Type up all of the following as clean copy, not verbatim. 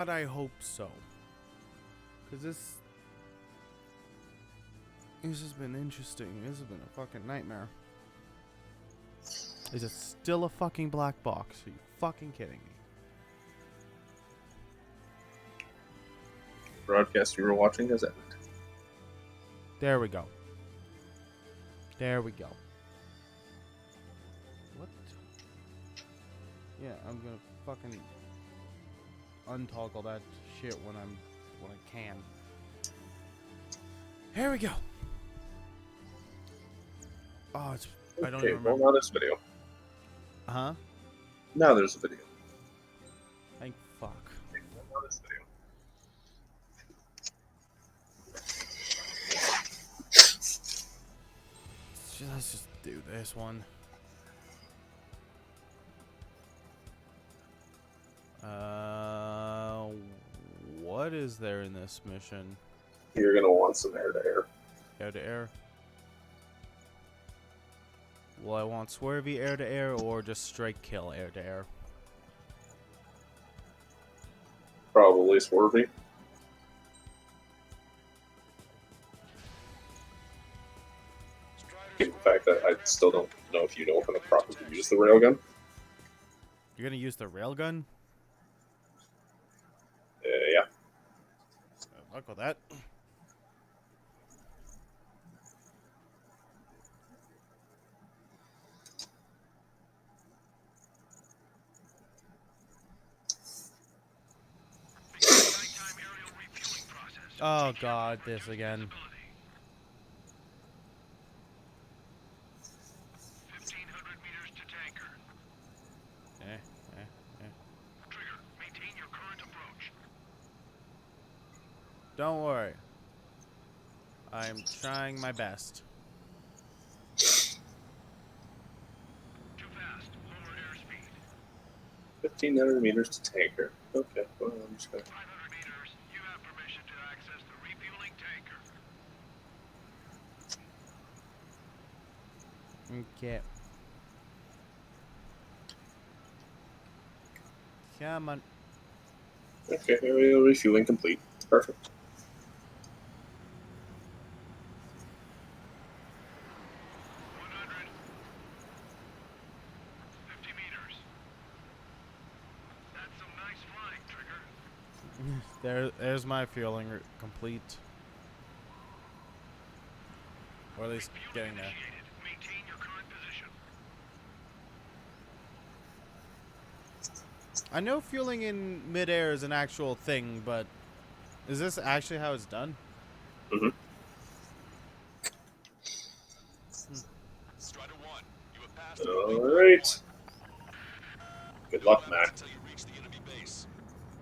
God, I hope so. Because this has been interesting. This has been a fucking nightmare. Is it still a fucking black box? Are you fucking kidding me? Broadcast you were watching has ended. There we go. There we go. What? Yeah, I'm gonna fucking untoggle that shit when I can. Here we go. Oh, it's. I don't Okay, even well remember. now there's video. Huh? Now there's a video. Thank fuck. Okay, well now there's video. Let's just do this one. What is there in this mission? You're gonna want some air to air. Air to air. Will I want swervy air to air or just straight kill air to air? Probably swervy. In fact, I still don't know if you know how to properly use the railgun. You're gonna use the railgun? Yeah. Good luck with that. Oh god, this again. 1,500 meters to tanker. Trigger, maintain your current approach. Don't worry. I'm trying my best. Too fast. Lower airspeed. 1,500 meters to tanker. Okay, well, I'm just gonna. 500 meters. You have permission to access the refueling tanker. Okay. Come on. Okay, aerial refueling complete. Perfect. 100. 50 meters. That's some nice flying, Trigger. There's my fueling complete. Or at least getting there. Initiated. Maintain your current position. I know fueling in midair is an actual thing, but is this actually how it's done? Mm-hmm. Strider 1, you have passed Alright. Good luck, Mac. until you reach the enemy base.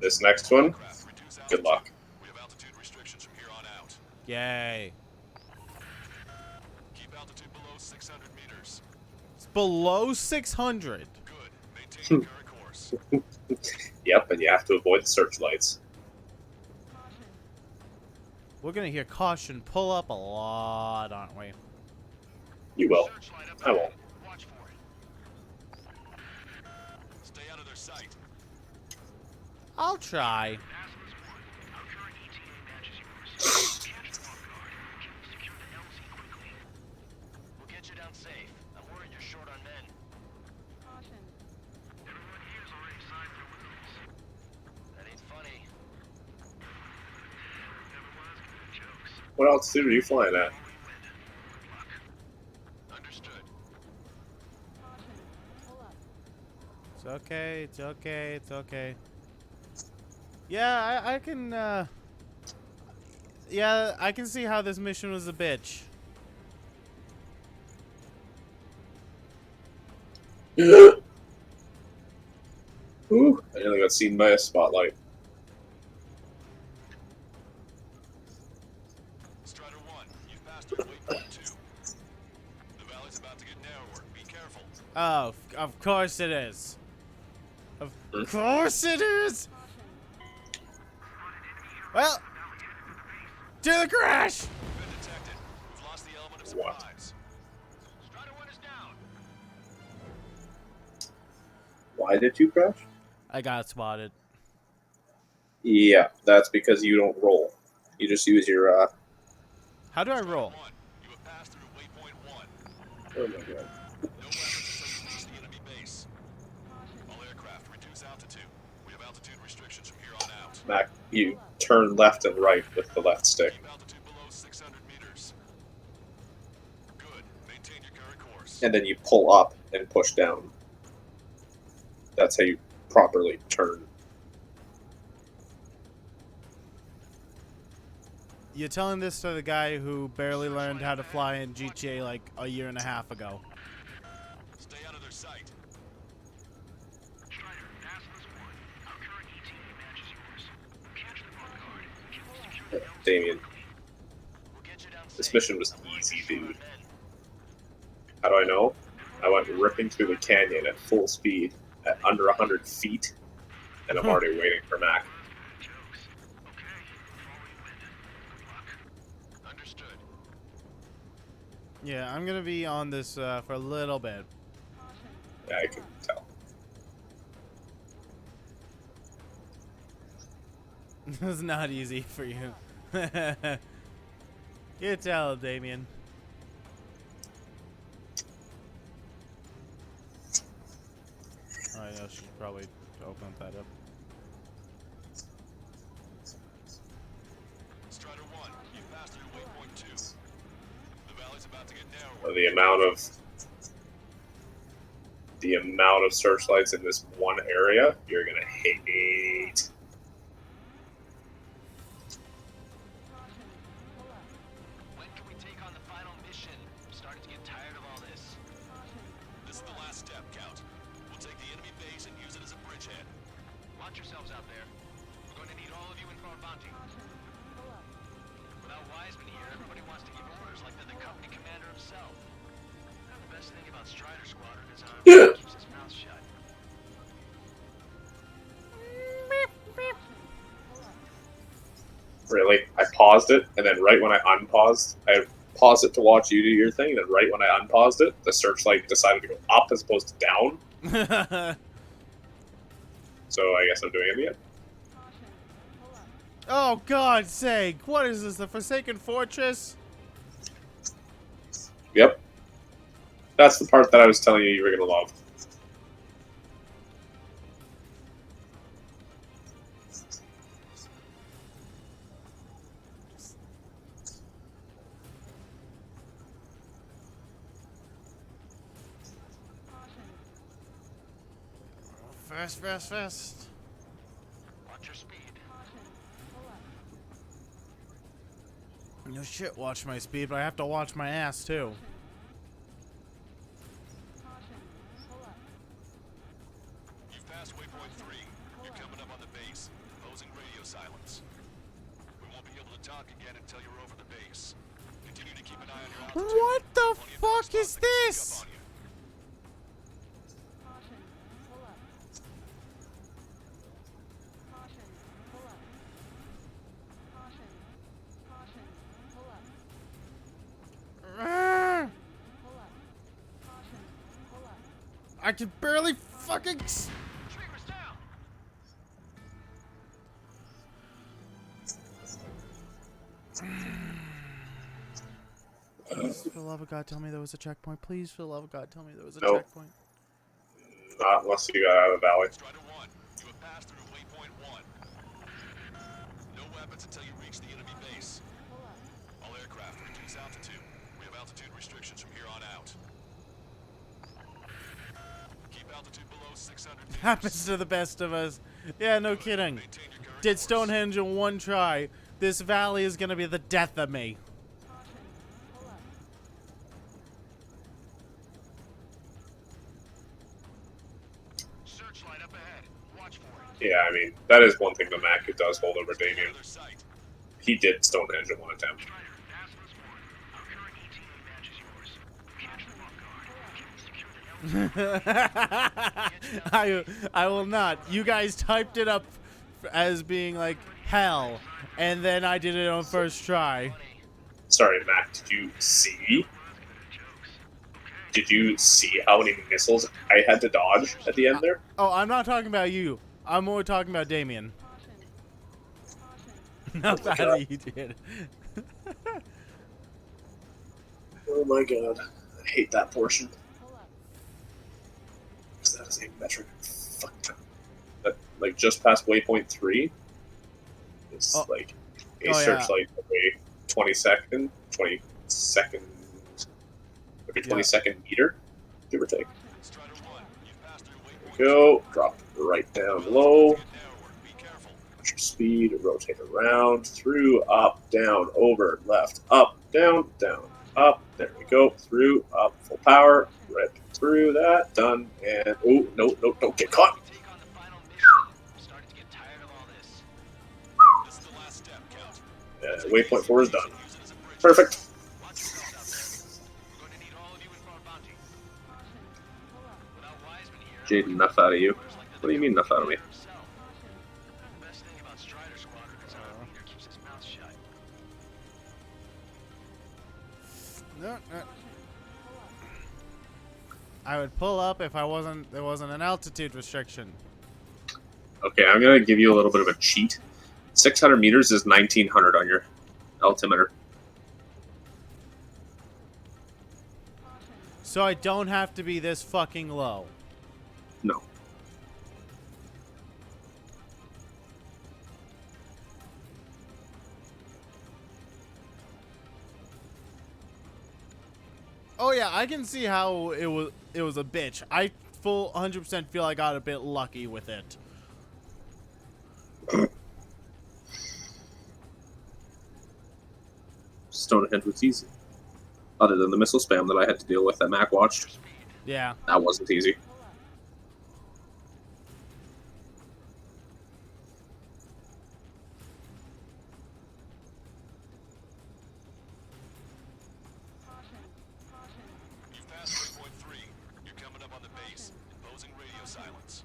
This next one, Reduce good luck. We have altitude restrictions from here on out. Yay. Keep altitude below 600 meters. It's below 600. Good. Maintain your current course. Yep, and you have to avoid the searchlights. We're gonna hear caution pull up a lot, aren't we? You will. Searchlight up I won't. ahead. Watch for it. Stay out of their sight. I'll try. Basilisk 1, our current ETA matches yours. Catch them off guard. Secure the LZ quickly. We'll get you down safe. I'm worried you're short on men. Caution. Everyone here's already signed their wills. That ain't funny. Never was good at jokes. What altitude are you flying at? Understood. Caution. Pull up. It's okay, it's okay, it's okay. Yeah, I can, yeah, I can see how this mission was a bitch. Ooh, I nearly got seen by a spotlight. Strider 1, you've passed your waypoint 2. The valley's about to get narrower. Be careful. Oh, of course it is. Of course it is! Well, to the crash! Been detected. We've lost the element of What? surprise. Strider 1 is down. Why did you crash? I got spotted. Yeah, that's because you don't roll. You just use your. How do I roll? One, you have passed through waypoint 1. Oh my god. No weapons until you reach the enemy base. All aircraft, reduce altitude. We have altitude restrictions from here on out. Mac, you turn left and right with the left stick. Keep altitude below 600 meters. Good. Maintain your current course. And then you pull up and push down. That's how you properly turn. You're telling this to the guy who barely learned how to fly in GTA like a year and a half ago. Stay out of their sight. Strider, Asmus 1. Our current ETA matches yours. Catch the Vanguard. Secure the LZ Damien, quickly. We'll get you down this safe. mission was I'm worried easy, you're short dude. on men. How do I know? I went ripping through the canyon at full speed at under 100 feet, and I'm already waiting for Mac. Jokes. Okay. Follow you in. Good luck. Understood. Yeah, I'm gonna be on this for a little bit. Yeah, I can tell. It's not easy for you. You tell, Damien. Alright, I should probably open that up. Strider 1, you've passed through waypoint 2. The valley's about to get narrower. The amount of searchlights in this one area, you're gonna hate. When can we take on the final mission? I'm starting to get tired of all this. This is the last step, Count. We'll take the enemy base and use it as a bridgehead. Watch yourselves out there. We're going to need all of you in for a bounty. Without Wiseman here, everybody wants to give orders like they're the company commander himself. Now, the best thing about Strider Squadron is how everyone keeps his mouth shut. Really? I paused it, and then right when I unpaused, I paused it to watch you do your thing, and then right when I unpaused it, the searchlight decided to go up as opposed to down. So I guess I'm doing it again. Oh, God's sake! What is this, the Forsaken Fortress? Yep. That's the part that I was telling you you were gonna love. Fast, fast, fast. Watch your speed. No shit, watch my speed, but I have to watch my ass too. You've passed waypoint 3. You're coming up on the base. Imposing radio silence. We won't be able to talk again until you're over the base. Continue to keep an eye on your altitude. What the Plenty of fuck gunstalks is that can sneak this? up on you. I can barely fucking. Triggers down. Please, for the love of God, tell me there was a checkpoint. Please, for the love of God, tell me there was a Nope. checkpoint. Not unless you got out of the valley. Strider 1, you have passed through waypoint 1. No weapons until you reach the enemy base. All aircraft, reduce altitude. We have altitude restrictions from here on out. Keep altitude below 600 meters. Happens to the best of us. Yeah, no kidding. Maintain your current Did course. Stonehenge in one try. This valley is gonna be the death of me. Searchlight up ahead. Watch for it. Yeah, I mean, that is one thing the Mac does hold over Damien. Other sight. He did Stonehenge in one attempt. Strider, Asmus 1. Our current ETA matches yours. Catch the Vanguard. Secure the LZ. I will not. You guys typed it up as being like hell, and then I did it on first try. Sorry, Mac, did you see? Did you see how many missiles I had to dodge at the end there? Oh, I'm not talking about you. I'm more talking about Damien. No, my Fatty, God. you did. Oh my god. I hate that portion. Pull up. Because that is a metric. Fuck. That, like, just past waypoint 3 is Oh. like a Oh, yeah. searchlight every 20 second, every 22nd meter, give or take. Strider 1, you've passed through waypoint There we go. Drop right down low. Get narrower. Be careful. Watch your speed. Rotate around. Through. Up. Down. Over. Left. Up. Down. Down. Up. There we go. Through. Up. Full power. Right through that. Done. And oh no, no, don't get caught. We take on the final mission. I'm starting to get tired of all this. This is the last step, Count. Waypoint 4 is done. Use it as a bridge. Perfect. Watch yourselves out there. We're going to need all of you in for a bounty. Caution. Pull up. Without Wiseman here, Jaden, enough out of you. there's like the What do you mean enough out of me? himself. The best thing about Strider Squadron is our leader keeps his mouth shut. No, no. Pull up. I would pull up if there wasn't an altitude restriction. Okay, I'm gonna give you a little bit of a cheat. 600 meters is 1900 on your altimeter. Caution. So I don't have to be this fucking low. No. Oh yeah, I can see how it was a bitch. I full 100% feel I got a bit lucky with it. Stonehenge was easy. Other than the missile spam that I had to deal with that Mac watched. Yeah. That wasn't easy. Pull up. Caution. Caution. You've passed waypoint 3. You're coming up on the base, imposing radio silence.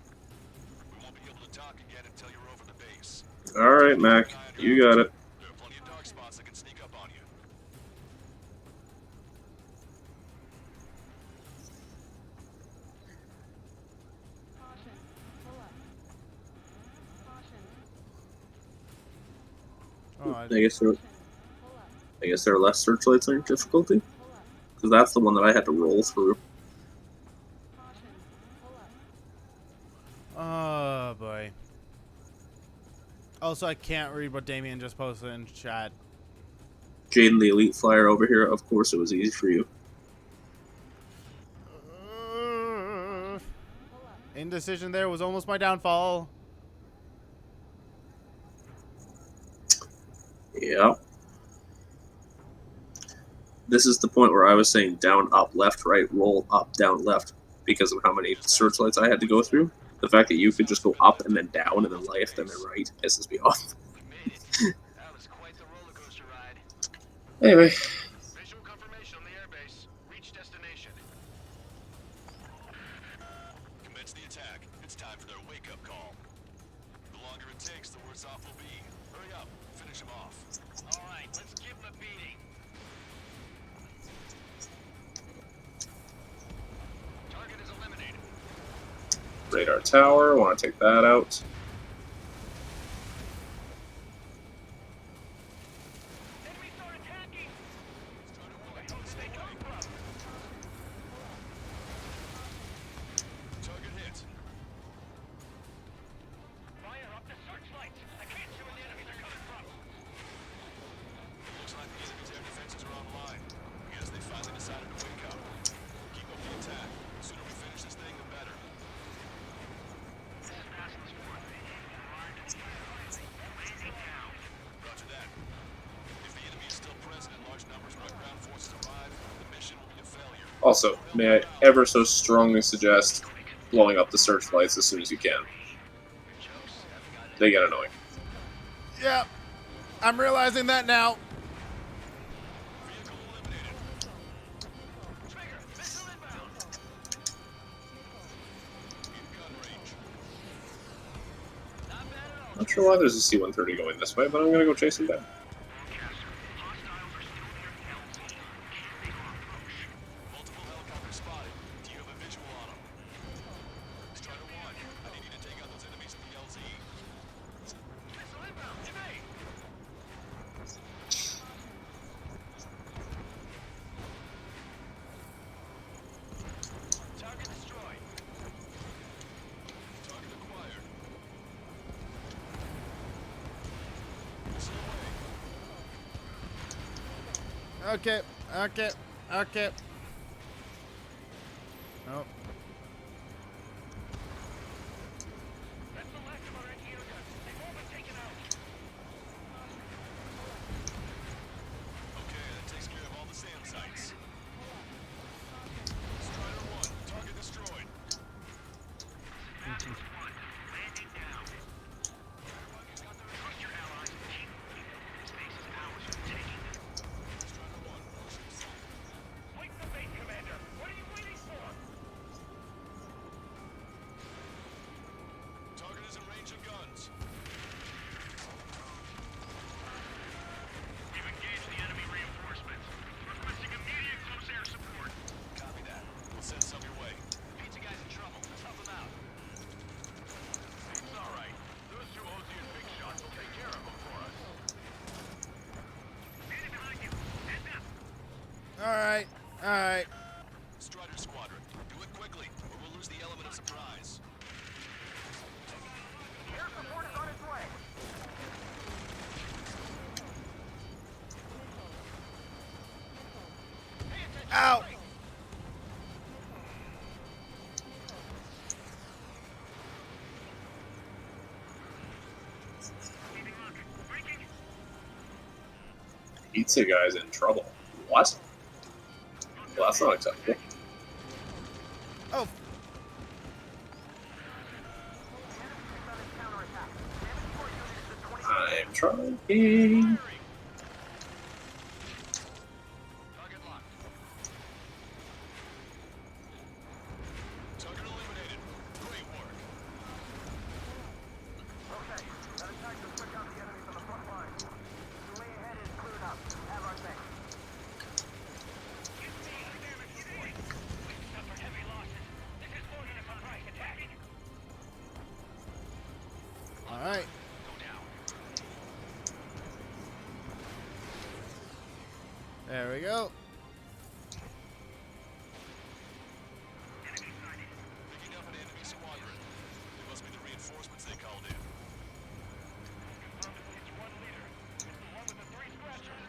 We won't be able to talk again until you're over the base. Alright, Mac. You got it. There are plenty of dark spots that can sneak up on you. Caution. Pull up. Caution. Oh, I guess there, Caution. Pull up. I guess there are less searchlights on your difficulty. Pull up. Because that's the one that I had to roll through. Caution. Pull up. oh boy. Also, I can't read what Damien just posted in chat. Jaden, the elite flyer over here, of course it was easy for you. Pull up. Indecision there was almost my downfall. Yeah. This is the point where I was saying down, up, left, right, roll, up, down, left, because of how many searchlights I had to go through. The fact that you could just go up and then down and then left and then right pisses me off. We made it. That was quite the roller coaster ride. Anyway, Visual confirmation on the airbase. Reach destination. Commence the attack. It's time for their wake-up call. The longer it takes, the worse off we'll be. Hurry up. Finish them off. All right, let's give them a beating. Target is eliminated. radar tower, want to take that out. Enemy start attacking. Stay calm. Target hit. Fire up the searchlights. I can't see where the enemies are coming from. Looks like the enemy's air defenses are online. I guess they finally decided to wake up. Keep up the attack. The sooner we finish this thing, the better. Roger that. If the enemy is still present in large numbers when our ground forces arrive, the mission will be a failure. Also, may I ever so strongly suggest blowing up the searchlights as soon as you can. They get annoying. Yep. I'm realizing that now. Vehicle eliminated. Trigger, missile inbound. In gun range. Not bad at all. Not sure why there's a C-130 going this way, but I'm gonna go chase him down. Multiple helicopters spotted. Do you have a visual on them? Strider 1, I need you to take out those enemies in the LZ. Missile inbound, Jimmy! Okay. Okay. Okay. Oh. That's the last of our anti-air guns. They've all been taken out. Okay, that takes care of all the SAM sites. Strider 1, target destroyed. Fabulous 1, landing down. Trust your allies. This base is ours for the taking. Strider 1, motion south. Wait the base, Commander. What are you waiting for? Target is in range of guns. We've engaged the enemy reinforcements. Requesting immediate close air support. Copy that. We'll send some your way. Pizza guy's in trouble. Let's help him out. It's all right. Those two Ozian big shots will take care of him for us. Standing behind you. Heads up. All right. All right. Strider Squadron, do it quickly, or we'll lose the element of surprise. Air support is on its way. Ow. Pizza guy's in trouble. What? Well, that's not acceptable. Oh. I'm trying. Target locked. Target eliminated. Great work. Okay, that attack just took out the enemies on the front line. The way ahead is cleared up. Have our thanks. Give me a damage report. We've suffered heavy losses. This is more than a surprise attack. All right. Go down. There we go. Picking up an enemy squadron. It must be the reinforcements they called in. It's one leader. It's the one with the 3 scratchers.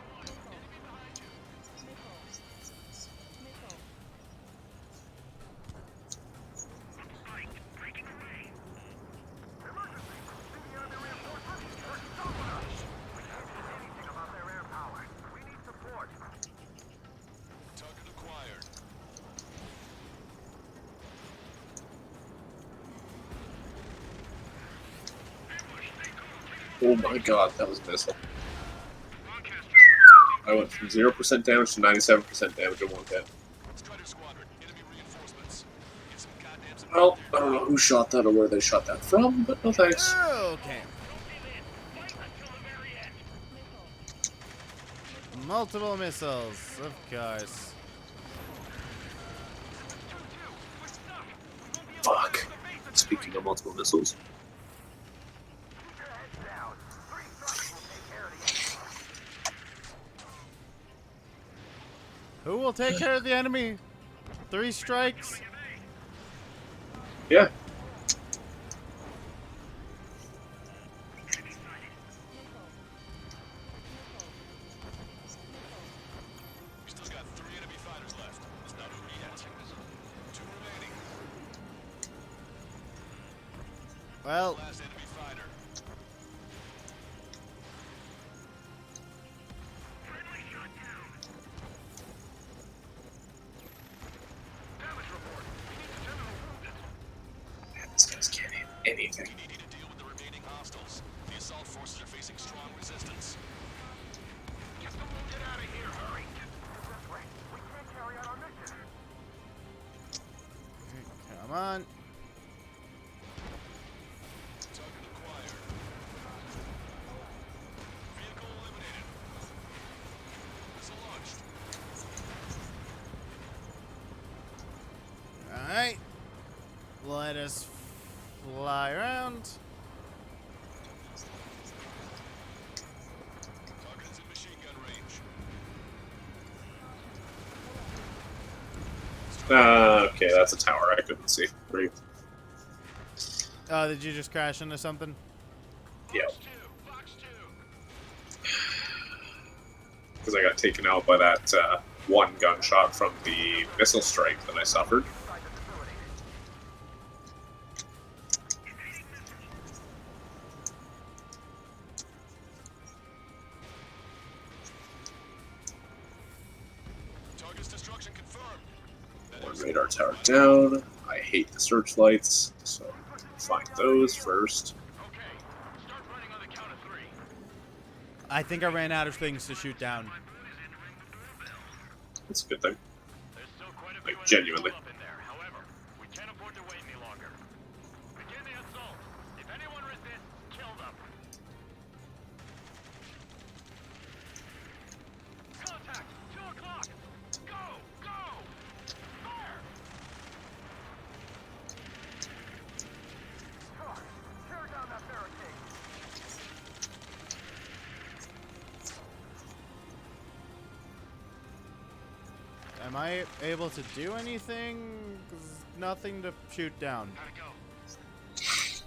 Enemy behind you. Spike, breaking away. Emergency! See the enemy reinforcements? They're stopping us! We can't do anything about their air power. We need support. Target acquired. Oh my god, that was a missile. Lancaster. I went from 0% damage to 97% damage in one hit. Strider Squadron, enemy reinforcements. Get some goddamn support. Well, I don't know who shot that or where they shot that from, but no thanks. Okay. Fight until the very end. Multiple missiles, of course. 2-2. We're stuck. We won't be able to Fuck. get to the base in Speaking of multiple missiles. Keep your heads down. 3 strikes will take care of the enemy. Who will take care of the enemy? 3 strikes. Yeah. We still got 3 enemy fighters left. It's not over yet. 2 remaining. Well, Last enemy fighter. Friendly shot down. Damage report. We need to general wounded. Man, this guy's can't hit anything. We need to deal with the remaining hostiles. The assault forces are facing strong resistance. Get the wounded out of here, hurry! This way. We can't carry out our mission. come on. Target acquired. Vehicle eliminated. Missile launched. All right. Let us fly around. Target is in machine gun range. Okay, that's a tower I couldn't see. Great. Did you just crash into something? Yeah. Fox 2. Fox 2. because I got taken out by that one gunshot from the missile strike that I suffered. Target's destruction confirmed. One radar tower down. I hate the searchlights, so find those first. Okay, start running on the count of 3. I think I ran out of things to shoot down. That's a good thing. There's still quite a Like, few genuinely. enemies up in there. However, we can't afford to wait any longer. Begin the assault. If anyone resists, kill them. Contact! 2 o'clock! Go! Go! Fire! Tear down that barricade! Am I able to do anything? 'Cause nothing to shoot down. How'd it go? This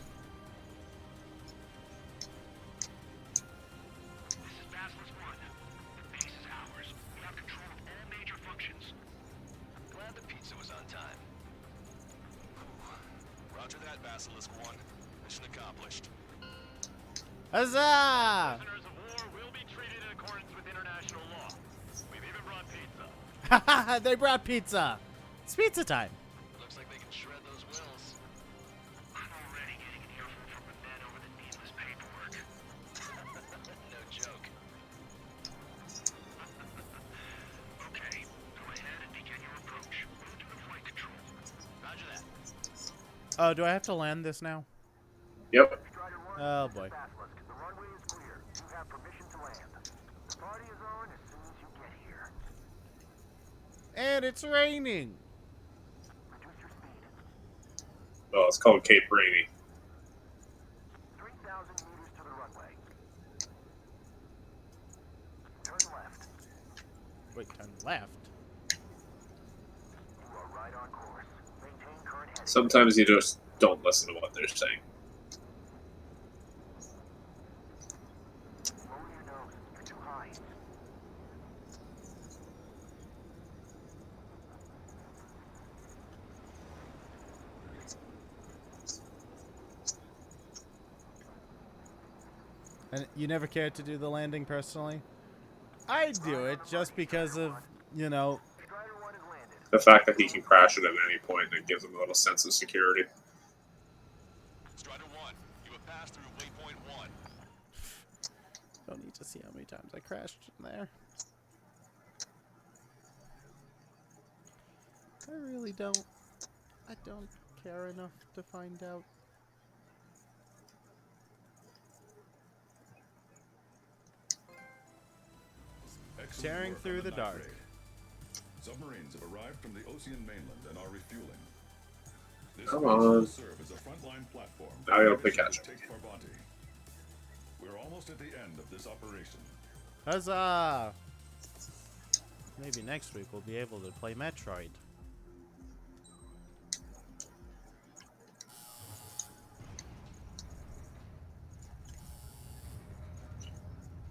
is Basilisk 1. The base is ours. We have control of all major functions. Glad the pizza was on time. Roger that, Basilisk 1. Mission accomplished. Huzzah! Prisoners of war will be treated in accordance with international law. We've even brought pizza. They brought pizza. It's pizza time. Looks like they can shred those wills. I'm already getting an earful from the men over the needless paperwork. No joke. Okay, go ahead and begin your approach. Move to the flight control. Roger that. Oh, do I have to land this now? Yep. Oh boy. The runway is clear. You have permission to land. The party is on as soon as you get here. And it's raining. Reduce your speed. Oh, it's called Cape Rainy. 3,000 meters to the runway. Turn left. Wait, turn left. You are right on course. Maintain current heading. Sometimes you just don't listen to what they're saying. Lower your nose. You're too high. And you never cared to do the landing personally? I do it just because of, you know, Strider 1 is landed. The fact that he can crash it at any point, it gives him a little sense of security. Strider 1, you have passed through waypoint 1. don't need to see how many times I crashed in there. I really don't. I don't care enough to find out. Excellent Tearing work through on the night dark. raid. Submarines have arrived from the Ocean mainland and are refueling. This Come base on. will serve as a frontline platform. Now you'll for play the catch. to take Parvati. We're almost at the end of this operation. Huzzah! Maybe next week we'll be able to play Metroid.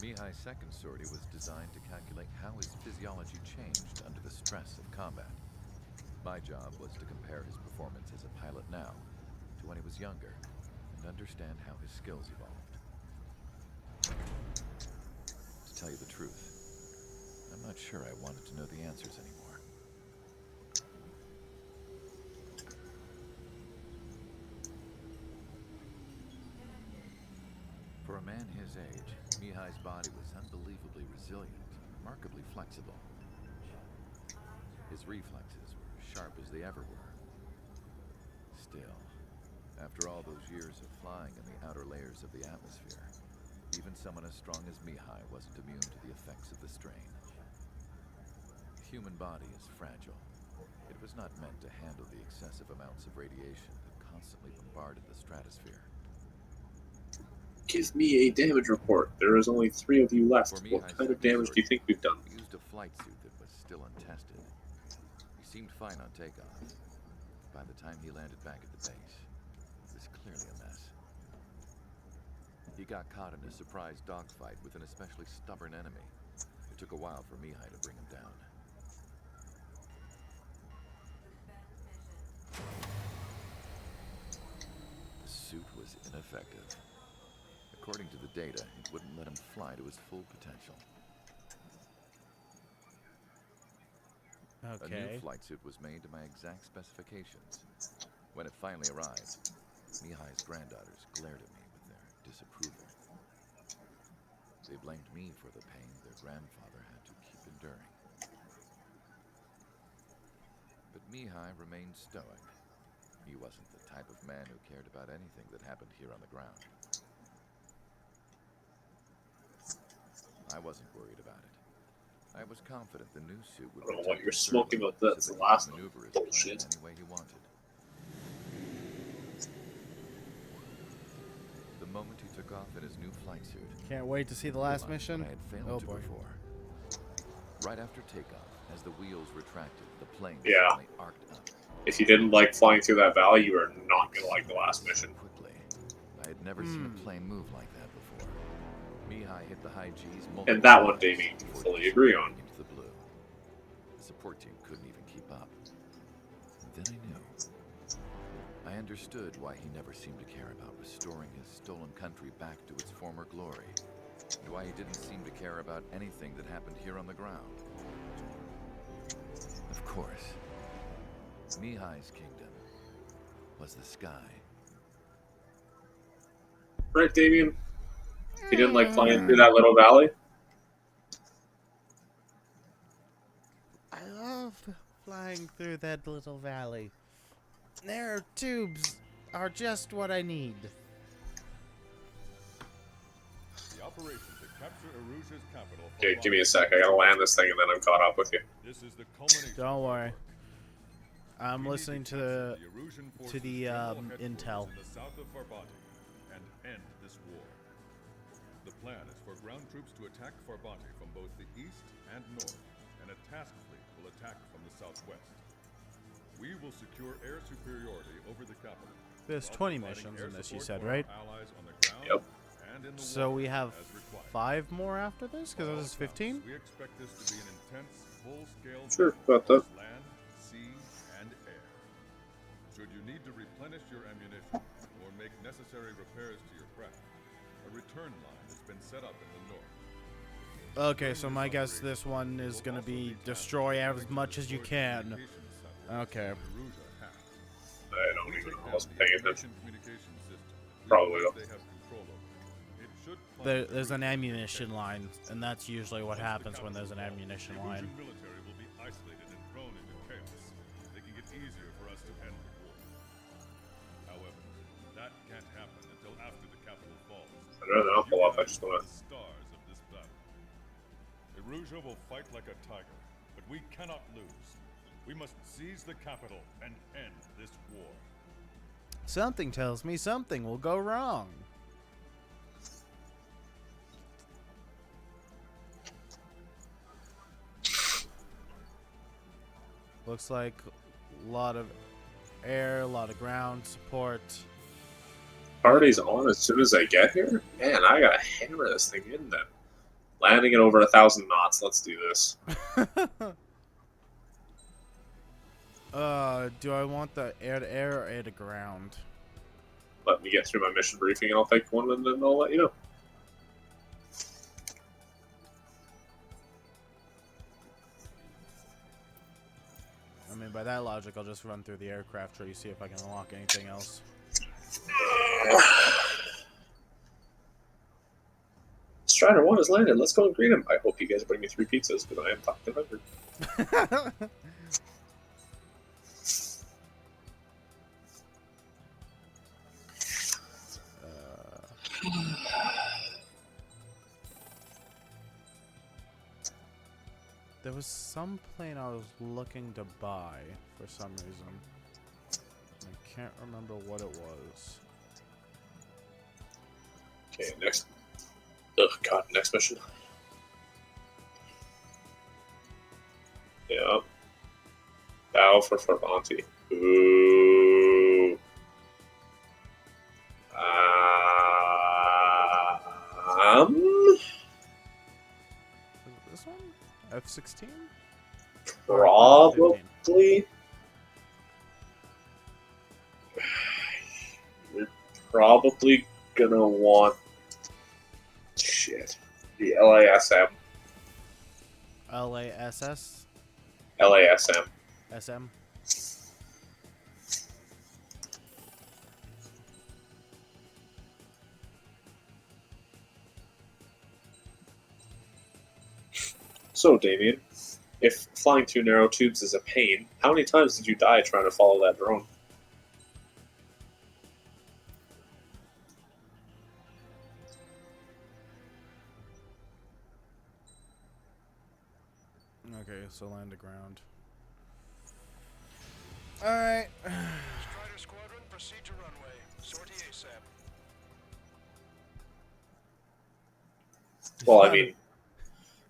Mihai's second sortie was designed to calculate how his physiology changed under the stress of combat. My job was to compare his performance as a pilot now to when he was younger and understand how his skills evolved. To tell you the truth, I'm not sure I wanted to know the answers anymore. For a man his age, Mihai's body was unbelievably resilient, remarkably flexible. His reflexes were sharp as they ever were. Still, after all those years of flying in the outer layers of the atmosphere, even someone as strong as Mihai wasn't immune to the effects of the strain. The human body is fragile. It was not meant to handle the excessive amounts of radiation that constantly bombarded the stratosphere. Give me a damage report. There is only 3 of you left. For me, What I kind of said damage do you think we've done? We used a flight suit that was still untested. He seemed fine on takeoff. By the time he landed back at the base, it was clearly a mess. He got caught in a surprise dogfight with an especially stubborn enemy. It It took a while for Mihai to bring him down. The suit was ineffective. According to the data, it wouldn't let him fly to his full potential. A Okay. new flight suit was made to my exact specifications. When it finally arrived, Mihai's granddaughters glared at me with their disapproval. They blamed me for the pain their grandfather had to keep enduring. But Mihai remained stoic. He wasn't the type of man who cared about anything that happened here on the ground. I wasn't worried about it. I was confident the new suit would I don't know what protect you're his smoking servant about. That's so the that he last could maneuver his bullshit. plan any way he wanted. The moment he took off in his new flight suit, Can't wait to see the last realized mission. I had failed Oh to boy. before. Right after takeoff, as the wheels retracted, the plane Yeah. suddenly arced up. If you didn't like flying through that valley, you are not gonna like the last mission. Quickly. I had never seen a plane move like that before. Mihai hit the high G's multiple And that one, times Damien, can before fully agree on. disappearing into the blue. The support team couldn't even keep up. And then I knew. I understood why he never seemed to care about restoring his stolen country back to its former glory, and why he didn't seem to care about anything that happened here on the ground. Of course, Mihai's kingdom was the sky. Right, Damien? You didn't like flying through that little valley? I love flying through that little valley. Their tubes are just what I need. The operation to capture Erusia's capital. Okay, give me a sec. I gotta land this thing and then I'm caught up with you. This is the culmination. Don't worry. I'm We need listening to capture the Erusian to forces' the general headquarters intel. in the south of Farbanti and end this war. The plan is for ground troops to attack Farbanti from both the east and north, and a task fleet will attack from the southwest. We will secure air superiority over the capital. There's while 20 providing missions air in this, you support said, for our right? allies on the ground Yep. and in the So water we have as required. 5 more after this, because By all this is 15. accounts, We expect this to be an intense, full-scale Sure, battle got that. across land, sea, and air. Should you need to replenish your ammunition or make necessary repairs to your craft, a return line has been set up in the north. Okay, so my guess this one is going to be destroy as much as you can. Okay. I don't We even take know. I down wasn't the paying information attention. communication system. Probably Even will. they have control over it. It should plunge There's an Erusia ammunition into line, and that's usually what Once the happens when capital there's an falls, ammunition the line. Erusian military will be isolated and thrown into chaos. They can get easier for us to end the war. However, that can't happen until after the capital falls. I don't know. I'll pull You up. I guys just are wanna. the stars of this battle. Erusia will fight like a tiger, but we cannot lose. We must seize the capital and end this war. Something tells me something will go wrong. Looks like a lot of air, a lot of ground support. Party's on as soon as I get here? Man, I gotta hammer this thing in then. Landing at over 1,000 knots. Let's do this. Do I want the air to air or air to ground? Let me get through my mission briefing and I'll pick one and then I'll let you know. I mean, by that logic, I'll just run through the aircraft tree, see if I can unlock anything else. Strider 1 has landed. Let's go and greet him. I hope you guys bring me 3 pizzas because I am fucking hungry. There was some plane I was looking to buy for some reason. I can't remember what it was. Okay, next. Ugh, God, next mission. Yeah. Battle for Farbanti. Ooh. Is it this one? F-16? Or F-15? Probably. You're probably gonna want the LASM. LASS? LASM. SM? So, Damien, if flying through narrow tubes is a pain, how many times did you die trying to follow that drone? Okay, so land to ground. Alright. Strider Squadron, proceed to runway. Sortie ASAP. Well, I mean,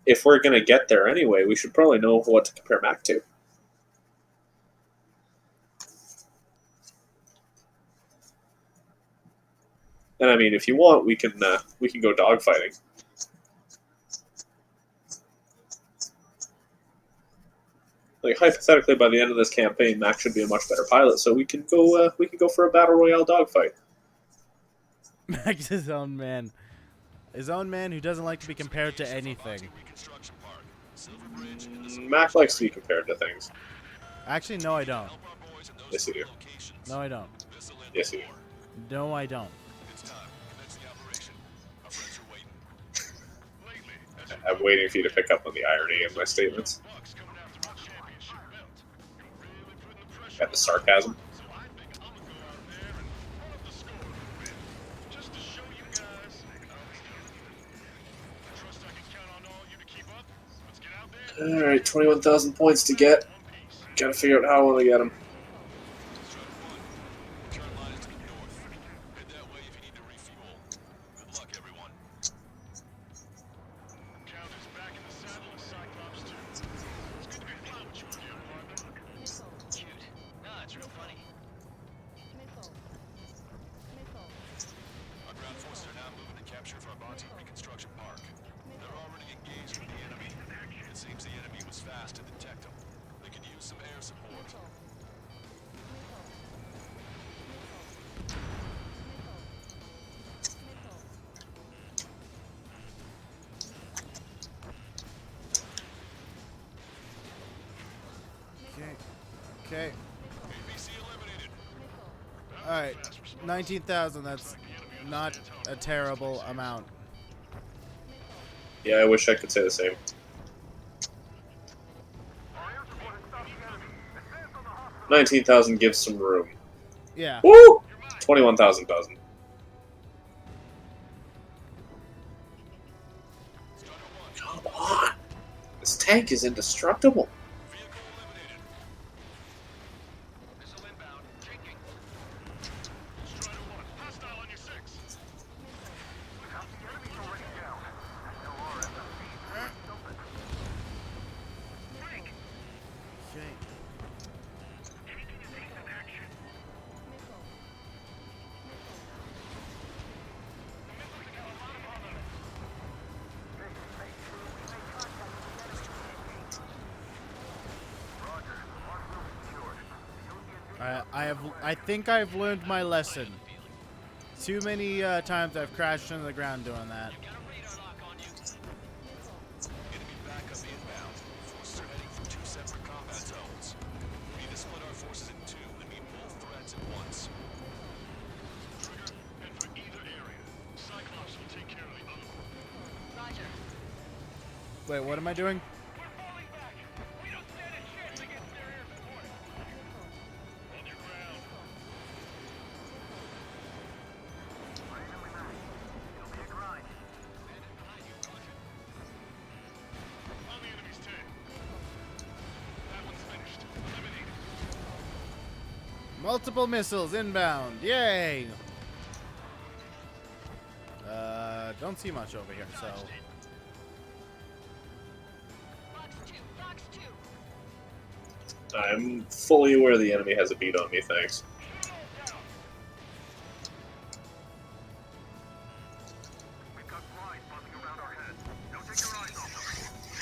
if we're gonna get there anyway, we should probably know what to compare Mac to. And I mean, if you want, we can go dogfighting. Like hypothetically, by the end of this campaign, Mac should be a much better pilot, so we can go for a battle royale dogfight. Mac's his own man. His own man who doesn't like to be compared to anything. Reconstruction Park. Silver Bridge in the Mac likes to be compared to things. Actually, no, I don't. Help our boys in those Yes, you do. locations. No, I don't. This'll end Yes, the you do. war. No, I don't. It's time. Commence the operation. Our friends are waiting. Lately, as I'm waiting for you to pick up on the irony in my statements Bucks coming after our championship belt. You're really putting the pressure and the sarcasm. So I think I'm gonna go out there and run up the score a little bit. Just to show you guys. I trust I can count on all you to keep up. Let's get out there. All right, 21,000 points to get. One piece. Gotta figure out how I want to get them. Strider 1. Turn line is to the north. Head that way if you need to refuel. Good luck, everyone. Count is back in the saddle and Cyclops too. It's good to be flying with you again, partner. Missile. Cute. Nah, it's real funny. Missile. Missile. Our ground forces are now moving to capture Farbanti Reconstruction Park. They're already engaged with the enemy. It seems the enemy was fast to detect them. They could use some air support. Missile. Okay. ABC eliminated. Alright. 19,000. That's not a terrible amount. Yeah, I wish I could say the same. Our air support has stopped the enemy. Advance on the hospital. 19,000 gives some room. Yeah. Woo! 21,000 doesn't. Strider 1. Come on! This tank is indestructible. Vehicle eliminated. Missile inbound. Taking. Strider 1. Hostile on your 6. Half the enemy's already down. LRSFC. Something. Frank. Okay. Taking his ace in action. Missile. I think I've learned my lesson. Too many times I've crashed into the ground doing that. Got a radar lock on you. Enemy backup inbound. Forces are heading for 2 separate combat zones. We need to split our forces in 2 and meet both threats at once. Trigger, head for either area. Cyclops will take care of the other one. Roger. Wait, what am I doing? We're falling back. We don't stand a chance against their air support. On your ground. It'll be a grind. On the enemy's 10. That one's finished. Eliminated. Multiple missiles inbound. Yay! Don't see much over here, so. Fox 2. I'm fully aware the enemy has a beat on me, thanks. We've got flies buzzing around our heads. Don't take your eyes off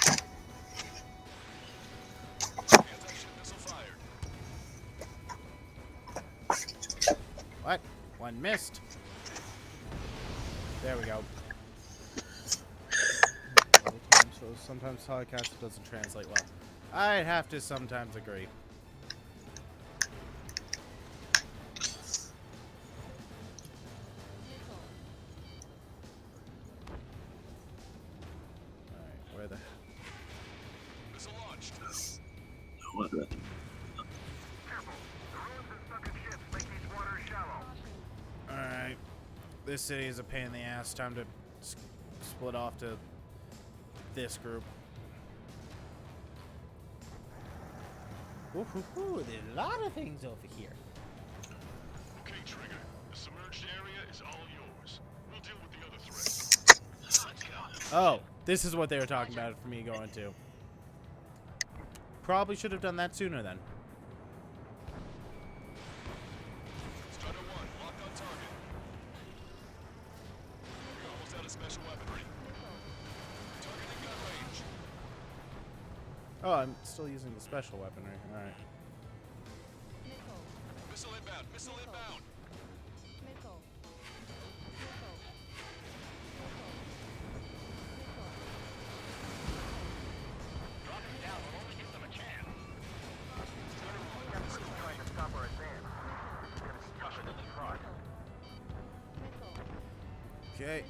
them. and missed. There we go. So sometimes telecast doesn't translate well. I'd have to sometimes agree. Alright, where the... Missile launched. What the- Careful. The ruins and sunken ships make these waters shallow. Alright. This city is a pain in the ass. Time to split off to this group. Ooh, there's a lot of things over here. Okay, Trigger. The submerged area is all yours. We'll deal with the other threats. Let's go. Oh, this is what they were talking about for me going to. Probably should have done that sooner then. Strider 1, locked on target. You're almost out of special weaponry. Target in gun range. Oh, I'm still using the special weaponry. Alright. Missile inbound. Missile inbound. Missile. Dropping down will only give them a chance. The enemy kept trying to stop our advance. It's gonna be tougher than we thought. Okay.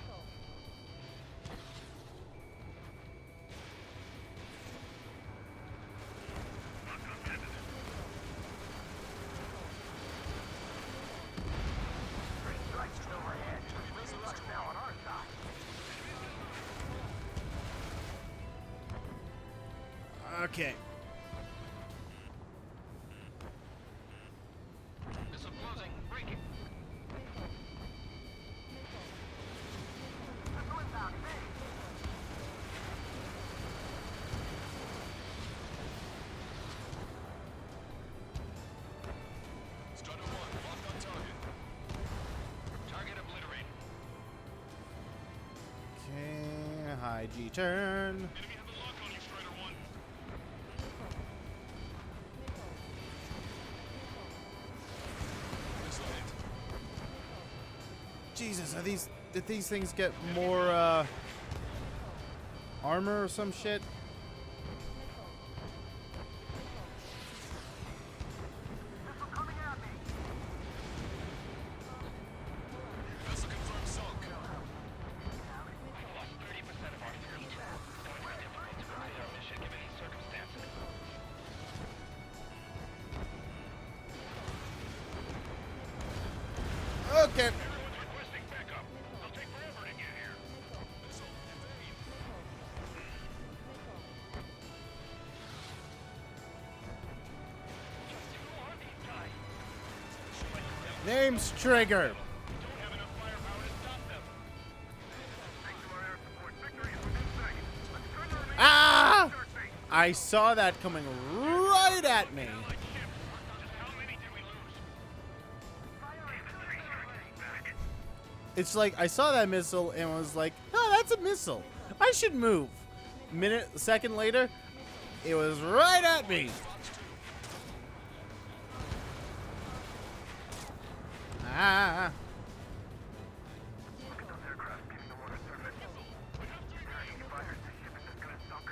Three strikes is overhead. Luck's now on our side. Okay. Missile closing. Breaking. Missile inbound. Engage. Strider 1, locked on target. Target obliterated. Okay. High G turn. Enemy have the lock on you, Strider 1. Missile hit. Jesus, are these... Did these things get more, armor or some shit? Missile coming at me. Vessel confirmed sunk. We've lost 30% of our fleet. It's going to be difficult to complete our mission given these circumstances. Okay. Everyone's requesting backup. It'll take forever to get here. Missile, evade. Just who are these guys? Name's Trigger. Don't have enough firepower to stop them. Thanks to our air support, victory is within sight. Let's turn the remaining Ah! start base. I saw that coming right at me. Allied ship. Just how many did we lose? It's like I saw that missile and was like, "Oh, that's a missile. I should move." Second later, it was right at me. Ah! Look at those aircraft speeding the water surface. We have 3 American fighters. This ship is just gonna sunk.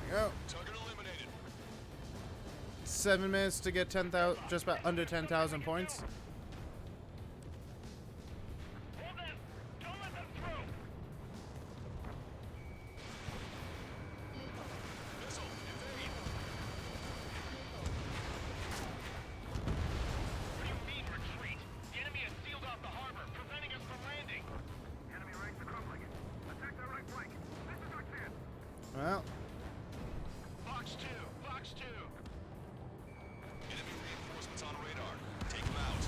There we go. Target eliminated. 7 minutes to get 10,000, just about under 10,000 points. Hold them! Don't let them through! Missile, evade. What do you mean retreat? The enemy has sealed off the harbor, preventing us from landing. The enemy ranks are crumbling. Attack their right flank. This is our chance. Well, Box 2, box 2. Enemy reinforcements on radar. Take them out.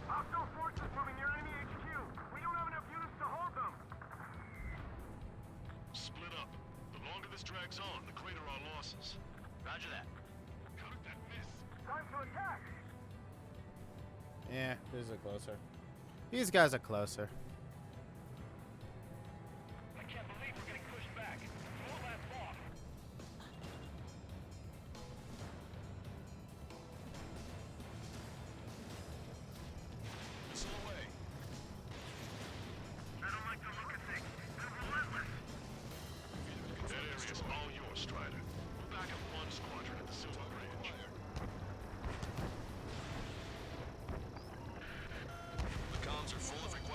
Hostile forces moving near enemy HQ. We don't have enough units to hold them. Split up. The longer this drags on, the greater our losses. Roger that. How did that miss? Time to attack. yeah, these are closer. These guys are closer. I can't believe we're getting pushed back. It won't last long.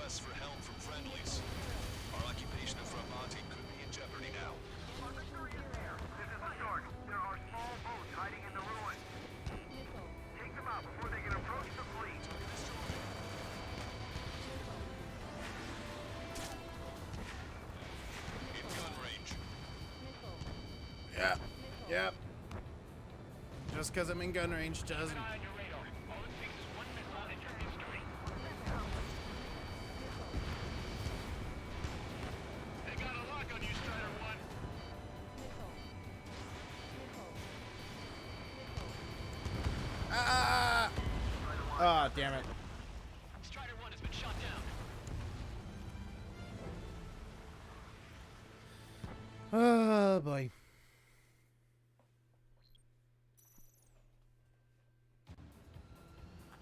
requests for help from friendlies. Our occupation of Frabanti could be in jeopardy now. This is the start. There are small boats hiding in the ruins. Missile. Take them out before they can approach the fleet. In gun range. Missile. Yeah. Missile. Yep. Just because I'm in gun range doesn't. On your radar. All it takes is one missile and your history. They got a lock on you, Strider 1. Missile. Missile. Missile. Ah! Ah, damn it. Strider 1 has been shot down. Oh boy.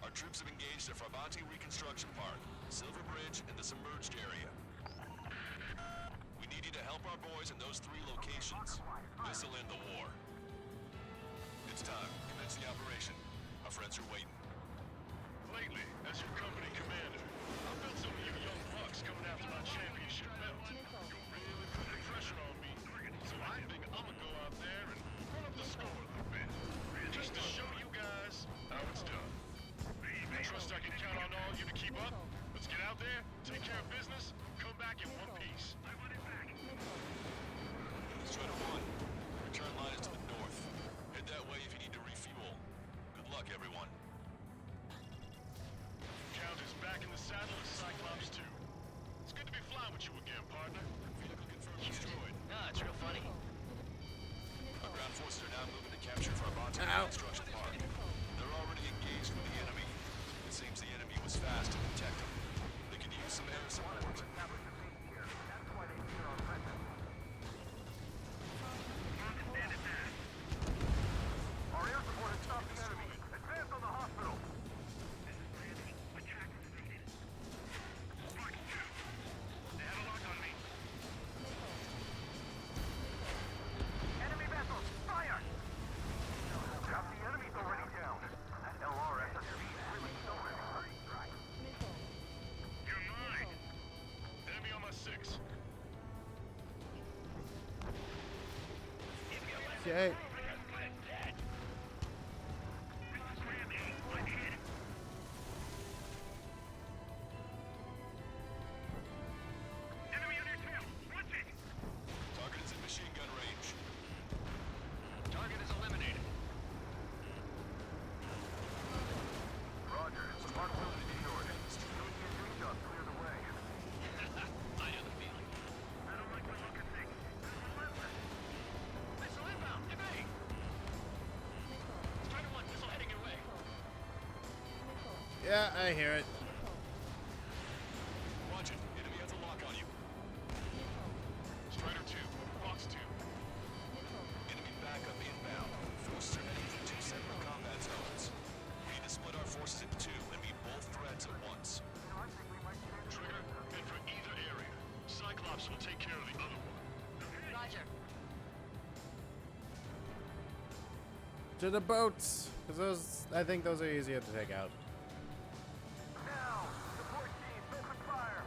Our troops have engaged at Frabanti Reconstruction Park, Silver Bridge, and the submerged area. We need you to help our boys in those 3 locations. This'll end the war. It's time. Commence the operation. Our friends are waiting. Lately, as your company commander, I've felt some of you young bucks coming after my championship belt. You're really putting the pressure on me, so I think I'ma go out there and run up the score a little bit, just to show you guys how it's done. I trust I can count on all you to keep up. Let's get out there, take care of business, come back in one piece. Strider 1, return line is to the north. Head that way if you need to refuel. Good luck, everyone. Count is back in the saddle as Cyclops 2. It's good to be flying with you again, partner. Vehicle confirmed destroyed. Nah, it's real funny. Our ground forces are now moving to capture Frabanti Reconstruction Park. They're already engaged with the enemy. It seems the enemy was fast to detect them. They could use some air support. Our air support has stopped the enemy. Advance on the hospital. They have a lock on me. Enemy vessels, fire! Half the enemy's already down. That LRSSB is really stolen. Missile. You're mine. Enemy on my 6. Okay. Enemy on your tail. Watch it! Target is in machine gun range. Target is eliminated. Roger. Mark building secured. Don't get three shots. Clear the way. I know the feeling. I don't like the look of things. Missile inbound. Get me! Strider 1, missile heading your way. Yeah, I hear it. Roger. Enemy has a lock on you. Strider 2, Fox 2. Enemy backup inbound. Forces are heading for 2 separate combat zones. We need to split our forces into 2 and meet both threats at once. Trigger, head for either area. Cyclops will take care of the other one. Roger. To the boats, because I think those are easier to take out. Now, support team, open fire.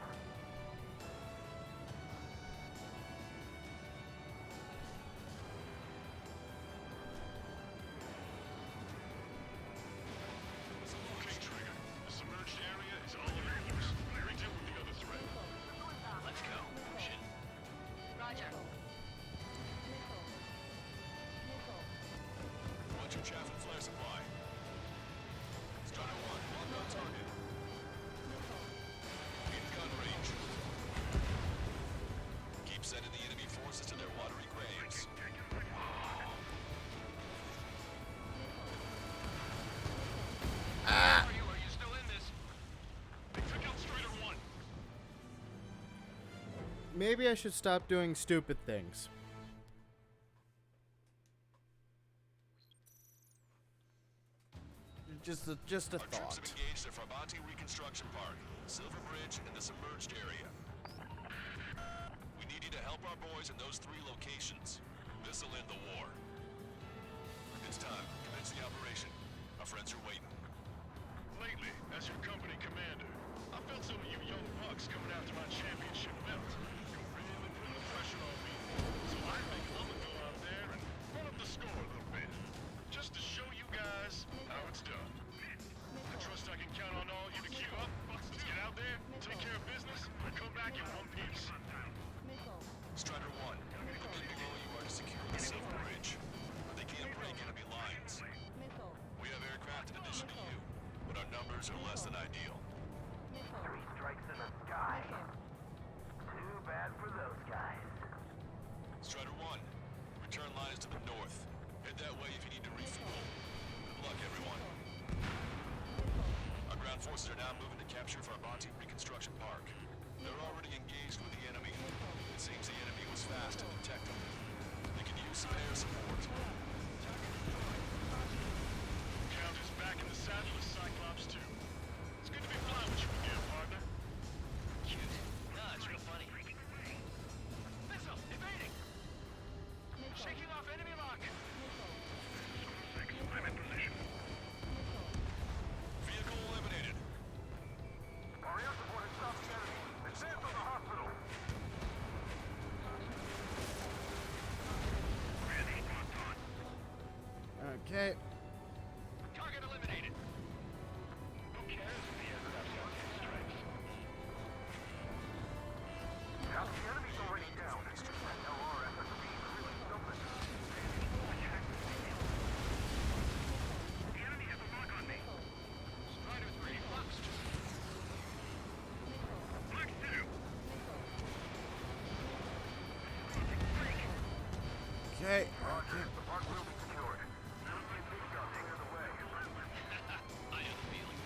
Okay, Trigger. The submerged area is all yours. We deal with the other threat. Let's go. Shit. Roger. Watch your chaff and flare supply. Strider 1, lock on target. In gun range. Keep sending the enemy forces to their watery graves. Are you still in this? They took out Strider 1. Maybe I should stop doing stupid things. Just a Our troops have thought. engaged at Frabanti Reconstruction Park, Silver Bridge, and the submerged area. We need you to help our boys in those 3 locations. This'll end the war. It's time. Commence the operation. Our friends are waiting. Lately, as your company commander, I've felt some of you young bucks coming forces are now moving to capture Farbanti Reconstruction Park. They're already engaged with the enemy. It seems the enemy was fast to detect them. They could use some air support. Count is back in the saddle as Cyclops 2. It's good to be flying with you again, partner. Cute. Nah, it's real funny. Missile! Evading! Shaking off enemy lock! I'm in position. Vehicle eliminated. Our support has stopped the enemy. Advance on the hospital. Okay. Target eliminated. Who cares if the aircraft's on two strikes? Now the enemy's already down. That LRF is really something. The enemy has a lock on me. Strider 3, Fox 2. Fox 2. Okay. Roger. The park will be secured. Take her away. I have a feeling.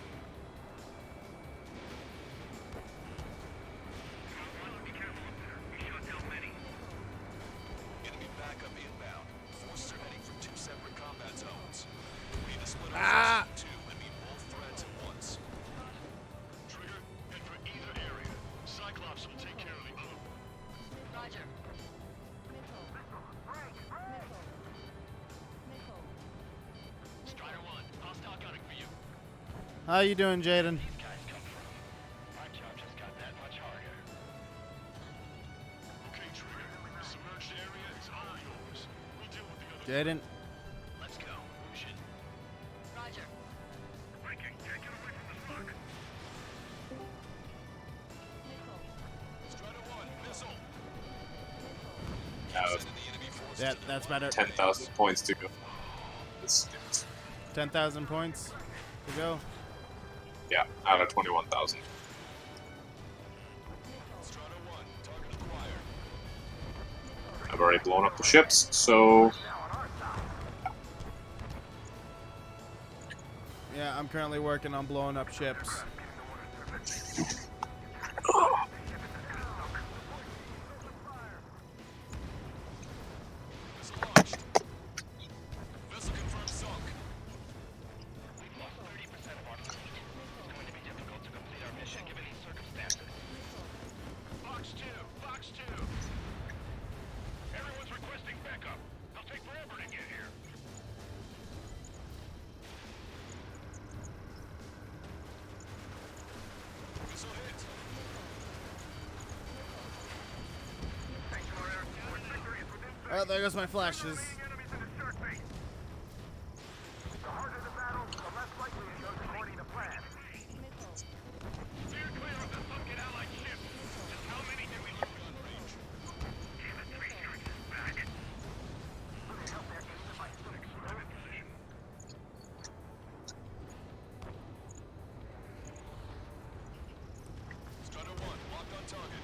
Be careful up there. We shot down many. Enemy backup inbound. Forces are heading from 2 separate combat zones. We need to split our Ah! forces in 2 and meet both threats at once. Trigger, head for either area. Cyclops will take care of the other. Roger. Strider 1, hostile gunning for you. How you doing, Jaden? These guys come from. My job just got that much harder. Okay, Trigger. The submerged area is all yours. We'll deal with the other. Jaden. Let's go. Motion. Roger. Viking, can't get away from the suck. Strider 1, missile. Now, Sending the enemy forces Yeah, to the that's better. 10,000 points to go. It's, 10,000 points to go. yeah, out of 21,000. Strider 1, target acquired. I've already blown up the ships, so Yeah, I'm currently working on blowing up ships. Missile launched. Vessel confirmed sunk. We've lost 30% of our fleet. It's going to be difficult to complete our mission given these circumstances. Fox 2, Fox 2. Everyone's requesting backup. They'll take forever to get here. Missile hit. Oh, there goes my flashes. Enemies in the shark bait. The harder the battle, the less likely it goes according to plan. Steer clear of the sunken Allied ship. Just how many did we lose? Gun range. Damn it, 3 sharks is back. Look at how they're aiming my six. I'm in position. Strider 1, locked on target.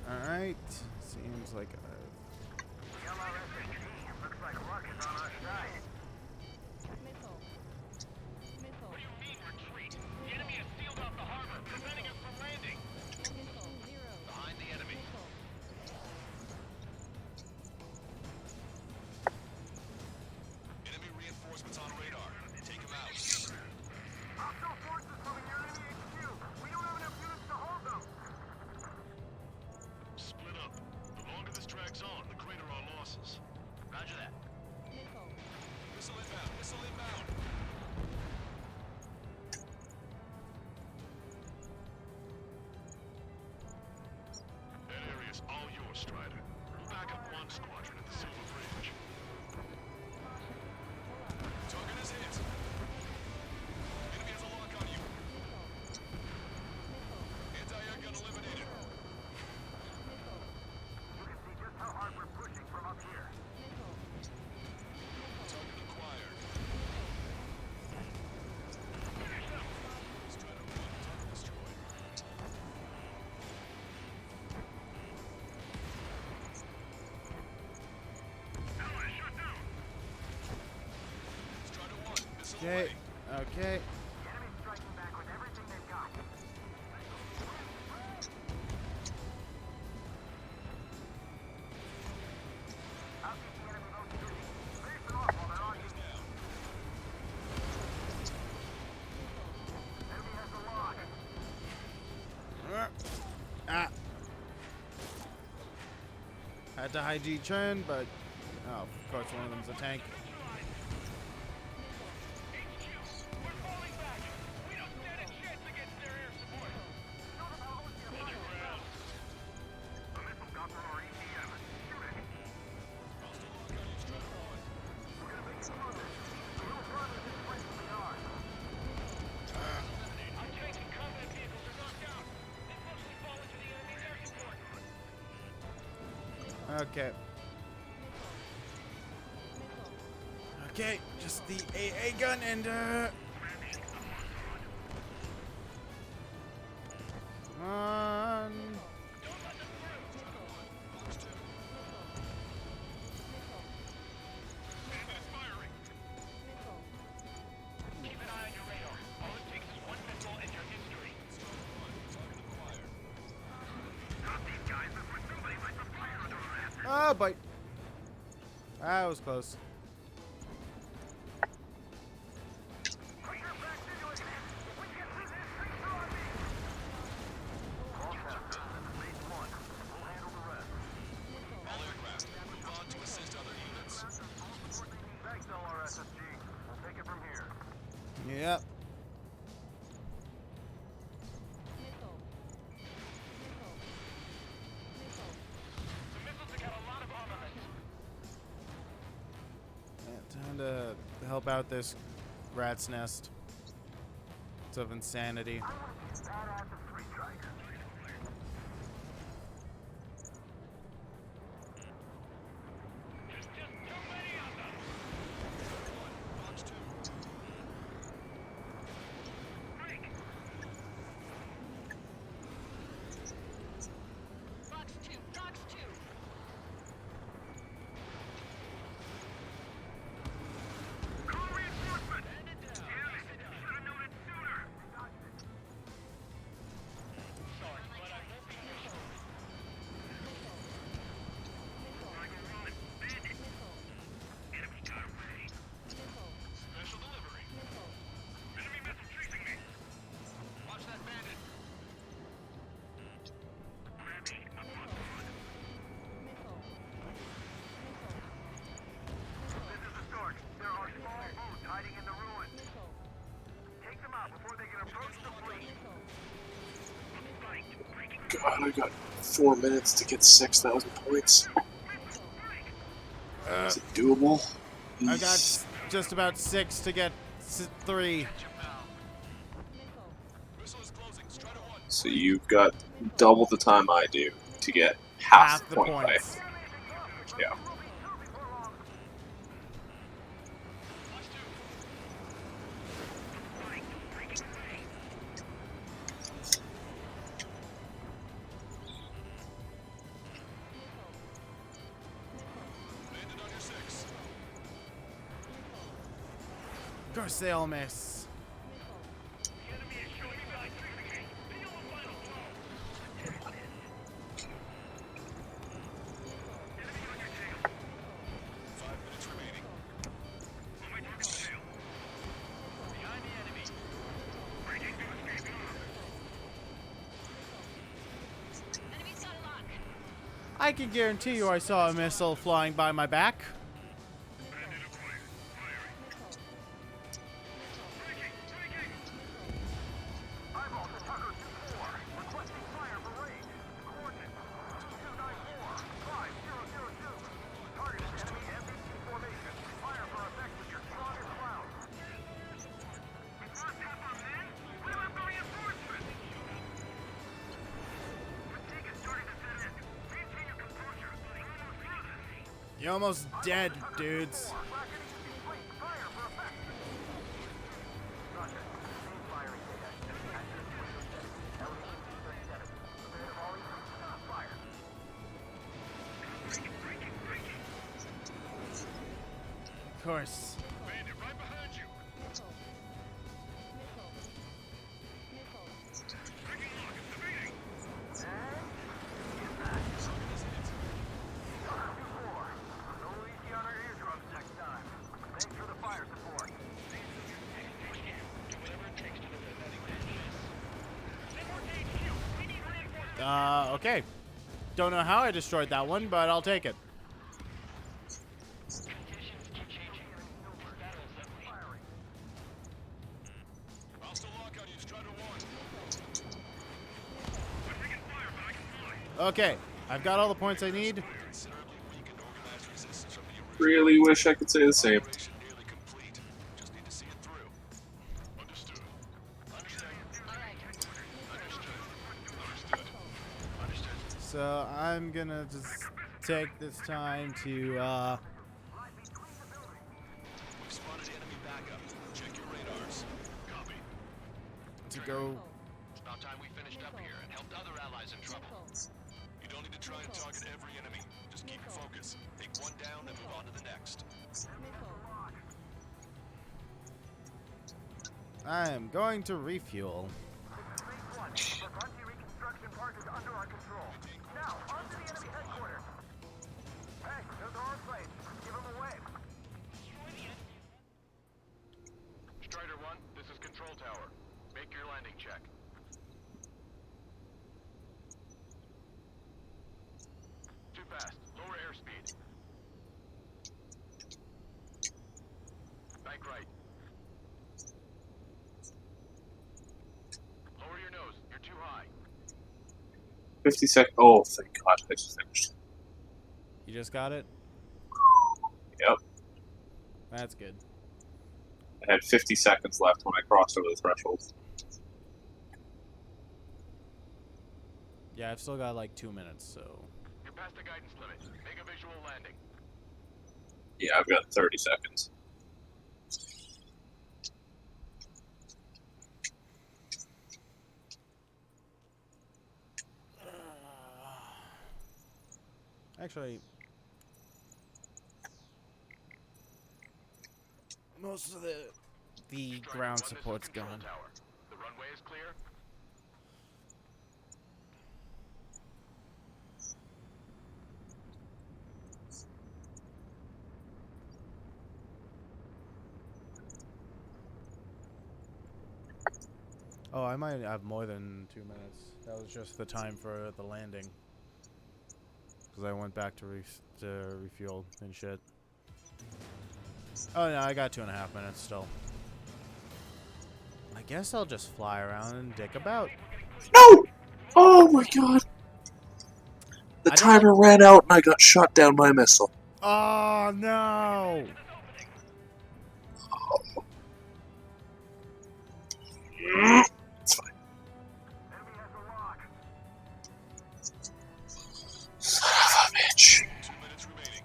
Alright. Seems like The LRS looks like luck is on our side. What do you mean retreat? The enemy has sealed off the harbor, preventing us from landing. Behind the enemy. Enemy reinforcements on radar. Take them out. Hostile forces moving near enemy HQ. We don't have enough units to hold them. Split up. The longer this drags on, the greater our losses. Roger that. Missile inbound. Missile inbound. That area's all yours, Strider. We'll back up one squadron at the Silver Bridge. Target is hit. Enemy has a lock on you. Anti-air gun eliminated. You can see just how hard we're pushing from up here. Target acquired. Strider 1, target destroyed. Okay. Okay. Enemy striking back with everything they've got. I'll keep the enemy low security. Finish them off while they're on you. Enemy has the lock. Ah. Had to high G churn, but oh, of course one of them's a tank. A missile got from our ECM. Shoot it. We're gonna make it further. A little further this way than we are. Our tanks and combat vehicles are knocked out. They've mostly fallen to the enemy's air support. Okay. Okay, just the AA gun and come on. Keep an eye on your radar. All it takes is one missile and your history. Stop these guys before somebody lights a fire under our asses. Oh, bite. That was close. Put your backs into it. If we get through this, things are on me. All set. Phase one. We'll handle the rest. All aircraft, move on to assist other units. Thanks, LRSSG. We'll take it from here. Yep. The missiles have got a lot of armament. Yeah, time to help out this rat's nest. It's of insanity. I want to be as badass as Free Striker. There's just too many of them. Box 2. Break. Box 2, box 2. Call reinforcement. Damn it. Should have known it sooner. Sorry, but I won't be patient. Tiger Run. Bandit. Enemy got away. Special delivery. Enemy missile chasing me. Watch that bandit. Grammy, I'm on foot. This is the start. There are small boats hiding in the ruins. Take them out before they can approach the fleet. God, I got 4 minutes to get 6,000 points. Is it doable? I got just about 6 to get 3. Missile is closing. Strider 1. So you've got double the time I do to get half the point play. points. Yeah. Box 2. Bandit on your 6. Of course they all miss. The enemy is showing me electricity. Deal the final blow. Enemy on your tail. 5 minutes remaining. On my target tail. Behind the enemy. Breaking to escape move. Enemy's got a lock. I can guarantee you I saw a missile flying by my back. Bandit acquired. Firing. Breaking! Eyeball to Tucker 2-4. Requesting fire for range. Coordinates 2294 5002. Target is enemy MVP formation. Fire for effect with your strongest round. We lost half our men? What about the reinforcements? Fatigue is starting to set in. Maintain your composure. We're almost through this. You're almost dead, dudes. Of course. Bandit right behind you. Okay. Don't know how I destroyed that one, but I'll take it. Hostile lock on you, Strider 1. Okay, I've got all the points I need. Considerably weakened organized resistance from the original Really wish I could say the same. operation nearly complete. Just need to see it through. Understood. Understood. Understood. Understood. So I'm gonna just take this time to We've spotted enemy backup. Check your radars. Copy. go. It's about time we finished up here and helped other allies in trouble. You don't need to try and target every enemy. Just keep focus. Take one down, then move on to the next. I am going to refuel. Phase 1. The Bungie reconstruction part is under our control. Now, on to the enemy headquarters. Hey, those are our planes. Give them away. Strider 1, this is Control Tower. Make your landing check. Too fast. Lower airspeed. Bank right. Lower your nose. You're too high. 50 seconds. Oh, thank God, I just finished. You just got it? Yep. That's good. I had 50 seconds left when I crossed over the threshold. Yeah, I've still got like 2 minutes, so. You're past the guidance limit. Make a visual landing. Yeah, I've got 30 seconds. Actually, most of the Strider ground 1, this is support's Control gone. Tower. The runway is clear. Oh, I might have more than 2 minutes. That was just the time for the landing. Because I went back to refuel and shit. Oh no, I got 2.5 minutes still. I guess I'll just fly around and dick about. No! Oh my God! The I don't timer ran out and I got shot down by a missile. Oh no! It's fine. Enemy has a lock. Son of a bitch. 2 minutes remaining.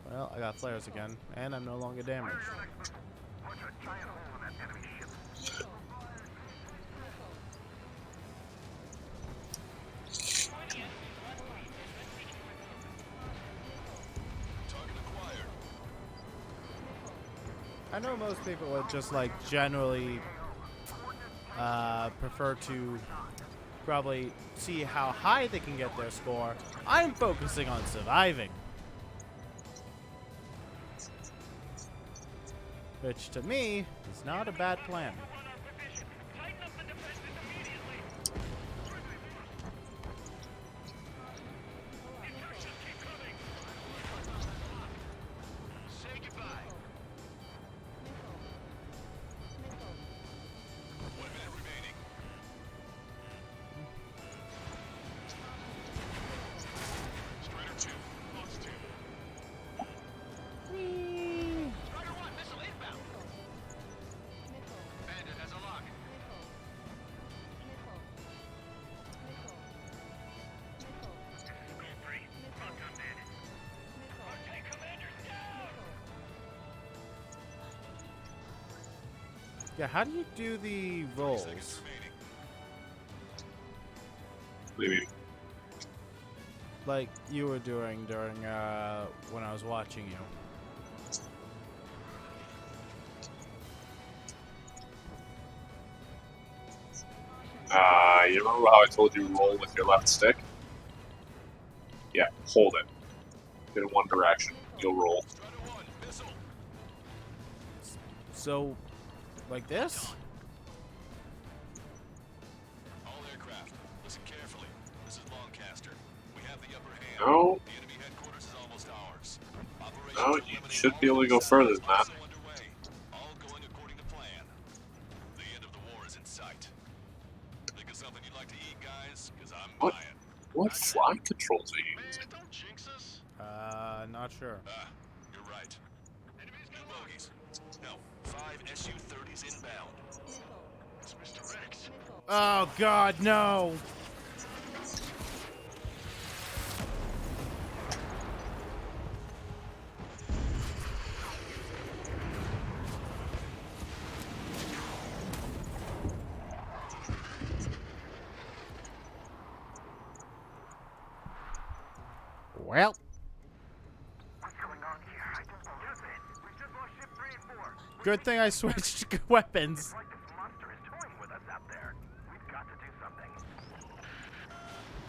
Well, I got flares again, and I'm no longer damaged. Punch a giant hole in that enemy ship. Target acquired. I know most people would just like generally prefer to probably see how high they can get their score. I'm focusing on surviving. Which to me is not a bad plan. Say goodbye. 1 minute remaining. Strider 2, lost 2. Strider 1, missile inbound. Bandit has a lock. Yeah, how do you do the rolls? Seconds remaining. What do you mean? Like you were doing during when I was watching you. You remember how I told you roll with your left stick? Yeah, hold it. In one direction. You'll roll. Strider 1, missile. So, like this? All aircraft, listen carefully. This is Lancaster. We have the upper hand. No, The enemy headquarters is almost ours. Operation no, to you eliminate should all be able to go enemy further than satellites that. also underway. All going according to plan. The end of the war is in sight. Think of something you'd like to eat, guys? Because I'm What? buying. What flight controls are you using? Man, don't jinx us. Not sure. You're right. New bogies. No, 5 Su-30s inbound. It's Mr. Rex. Oh God, no! Well, What's going on here? I don't believe it. We just lost ship 3 and 4. good thing I switched weapons. It's like this monster is toying with us out there. We've got to do something.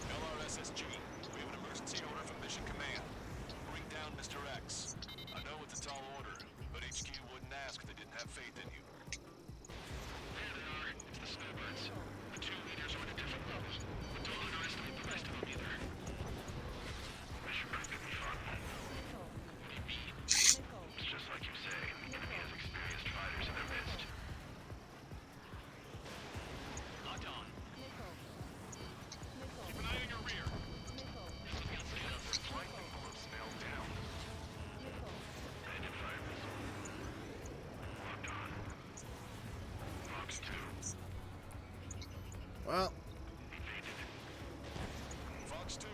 LRSSG, we have an emergency order from Mission Command. Bring down Mr. X. I know it's a tall order, but HQ wouldn't ask if they didn't have faith in you. There they are. It's the snowbirds. The 2 leaders are at a different level. But don't underestimate the rest of them either. Mission prep could be fun. What do you mean? It's just like you say. The enemy has experienced fighters in their midst. Locked on. Keep an eye on your rear. Missiles got scanned up. Flight envelopes nailed down. Tangent fire missile. Locked on. Fox 2. Well, Evaded. Fox 2.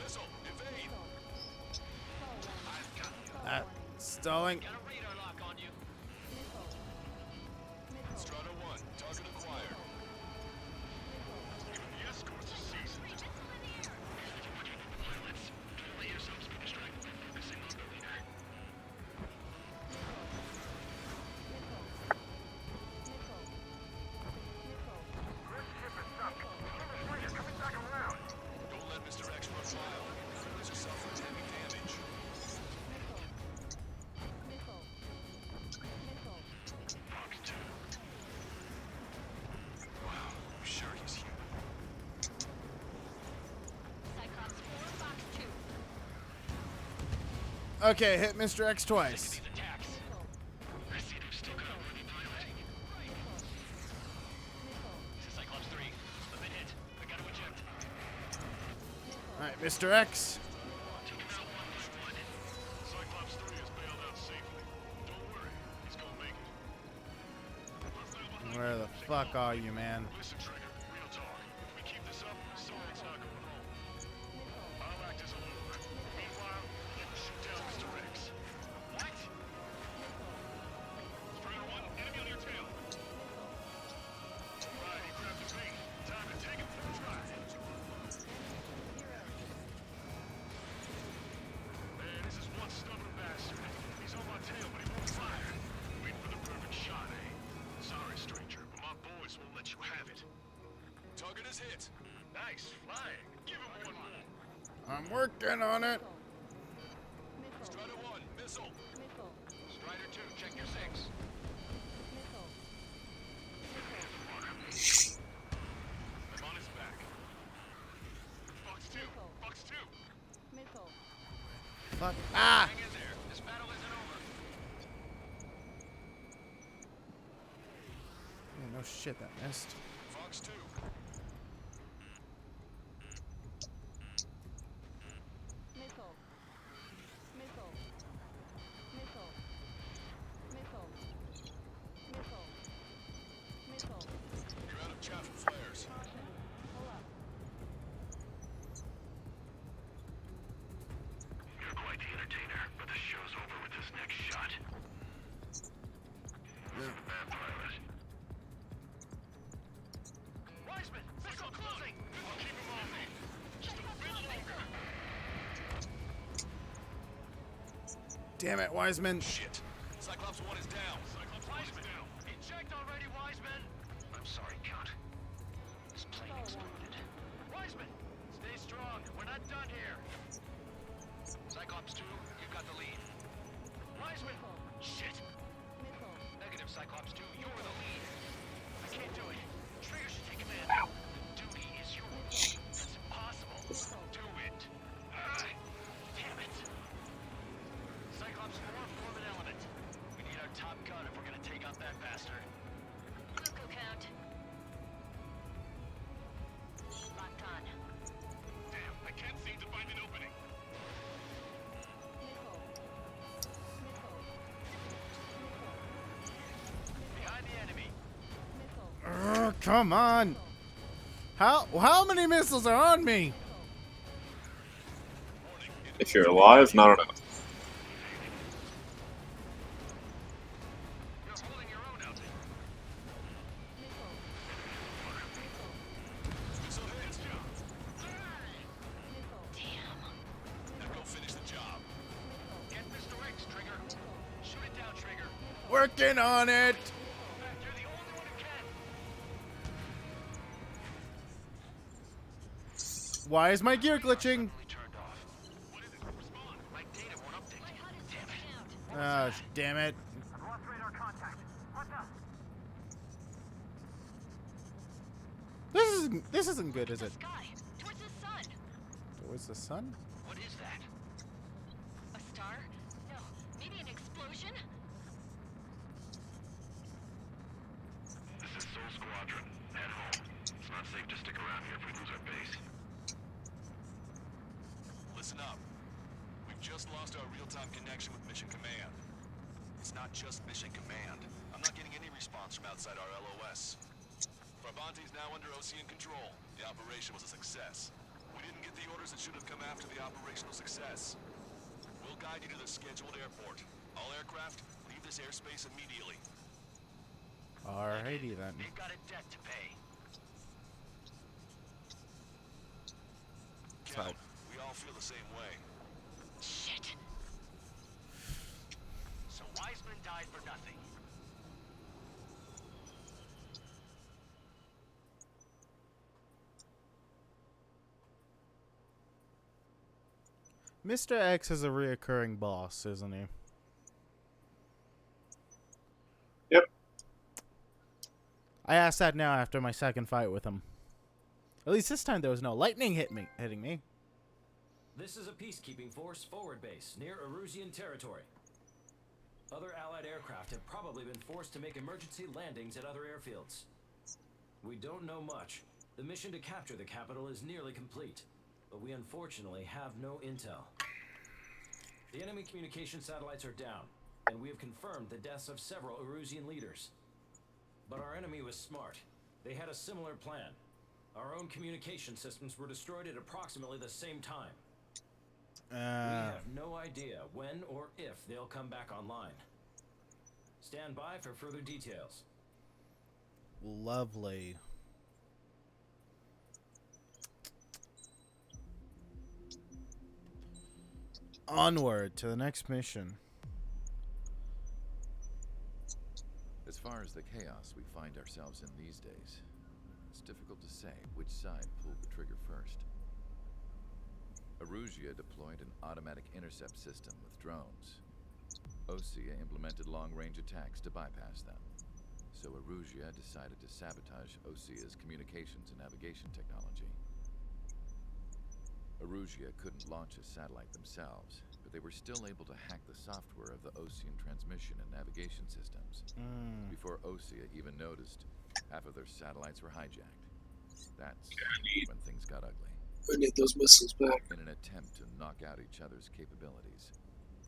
Missile, evade! I've got you. stalling. Got a radar lock on you. Strata 1, target acquired. Even the escorts are seasoned. Pilots, don't let yourselves be distracted by focusing on the leader. This ship is sunk. You're coming back around. Don't let Mr. X run wild. Friendlies are suffering heavy damage. Fox 2. Wow, I'm sure he's human. Cyclops 4, Fox 2. Okay, hit Mr. X twice. These attacks. I see they've still got a running pilot. This is Cyclops 3. I've been hit. I gotta eject. Alright, Mr. X. Take him out one by one. Cyclops 3 has bailed out safely. Don't worry. He's gonna make it. Hostile behind Where you. the fuck are you, man? Listen, Trigger. Real talk. If we keep this up, Sonic's not going home. I'll act as a lure. Meanwhile, shoot down Mr. X. What? Strider 1, enemy on your tail. Right, he grabbed the bait. Time to take him for the drive. Man, this is one stubborn bastard. He's on my tail, but he won't fire. Wait for the perfect shot, eh? Sorry, stranger, but my boys won't let you have it. Target is hit. Nice, flying. Give him one more. I'm working on it. Strata 1, missile. Strider 2, check your 6. I'm on his back. Fox 2, Fox 2. Fuck. Ah! Hang in there. This battle isn't over. Yeah, no shit, that missed. Fox 2. You're out of chaff and flares. You're quite the entertainer, but the show's over with this next shot. Bad pilot. Wiseman, missile closing! I'll keep him on me. Just a bit longer. Damn it, Wiseman. Shit. Cyclops 1 is down. Cyclops Wiseman down. Eject already, Wiseman. I'm sorry, Count. This plane exploded. Wiseman, stay strong. We're not done here. Cyclops 2, you've got the lead. Wiseman! Shit! Negative, Cyclops 2. You're the lead. I can't do it. Trigger should take command. Duty is yours. That's impossible. Do it. Damn it. Cyclops 4, form an element. We need our top gun if we're gonna take out that bastard. Cuckoo count. Locked on. Damn, I can't seem to find an opening. Behind the enemy. Come on. How many missiles are on me? If you're alive, not enough. You're holding your own out there. Missile hits. Now go finish the job. Get Mr. X, Trigger. Shoot it down, Trigger. Working on it. You're the only one who can. Why is my gear glitching? Turned off. What is it? Respond. My data won't update. My HUD is count. Ah, damn it. I've lost radar contact. What's up? This isn't good, is The it? sky. Towards the sun. Towards the sun? What is that? A star? No. Maybe an explosion? This is Soul Squadron. Head home. It's not safe to stick around here if we lose our base. Listen up. We've just lost our real-time connection with Mission Command. It's not just Mission Command. I'm not getting any response from outside our LOS. Farbanti is now under Ocean control. The operation was a success. We didn't get the orders that should have come after the operational success. We'll guide you to the scheduled airport. All aircraft, leave this airspace immediately. Alrighty then. They've got a debt to pay. Fine. Count, we all feel the same way. Shit. So Wiseman died for nothing. Mr. X is a reoccurring boss, isn't he? Yep. I asked that now after my second fight with him. At least this time there was no lightning hitting me. This is a peacekeeping force forward base near Erusian territory. Other Allied aircraft have probably been forced to make emergency landings at other airfields. We don't know much. The mission to capture the capital is nearly complete, but we unfortunately have no intel. The enemy communication satellites are down, and we have confirmed the deaths of several Erusian leaders. But our enemy was smart. They had a similar plan. Our own communication systems were destroyed at approximately the same time. We have no idea when or if they'll come back online. Stand by for further details. Lovely. Onward to the next mission. As far as the chaos we find ourselves in these days, it's difficult to say which side pulled the trigger first. Erusia deployed an automatic intercept system with drones. Osea implemented long-range attacks to bypass them. So Erusia decided to sabotage Osea's communications and navigation technology. Erusia couldn't launch a satellite themselves, but they were still able to hack the software of the Osean transmission and navigation systems. Before Osea even noticed, half of their satellites were hijacked. That's when things got ugly. I need those missiles back. In an attempt to knock out each other's capabilities,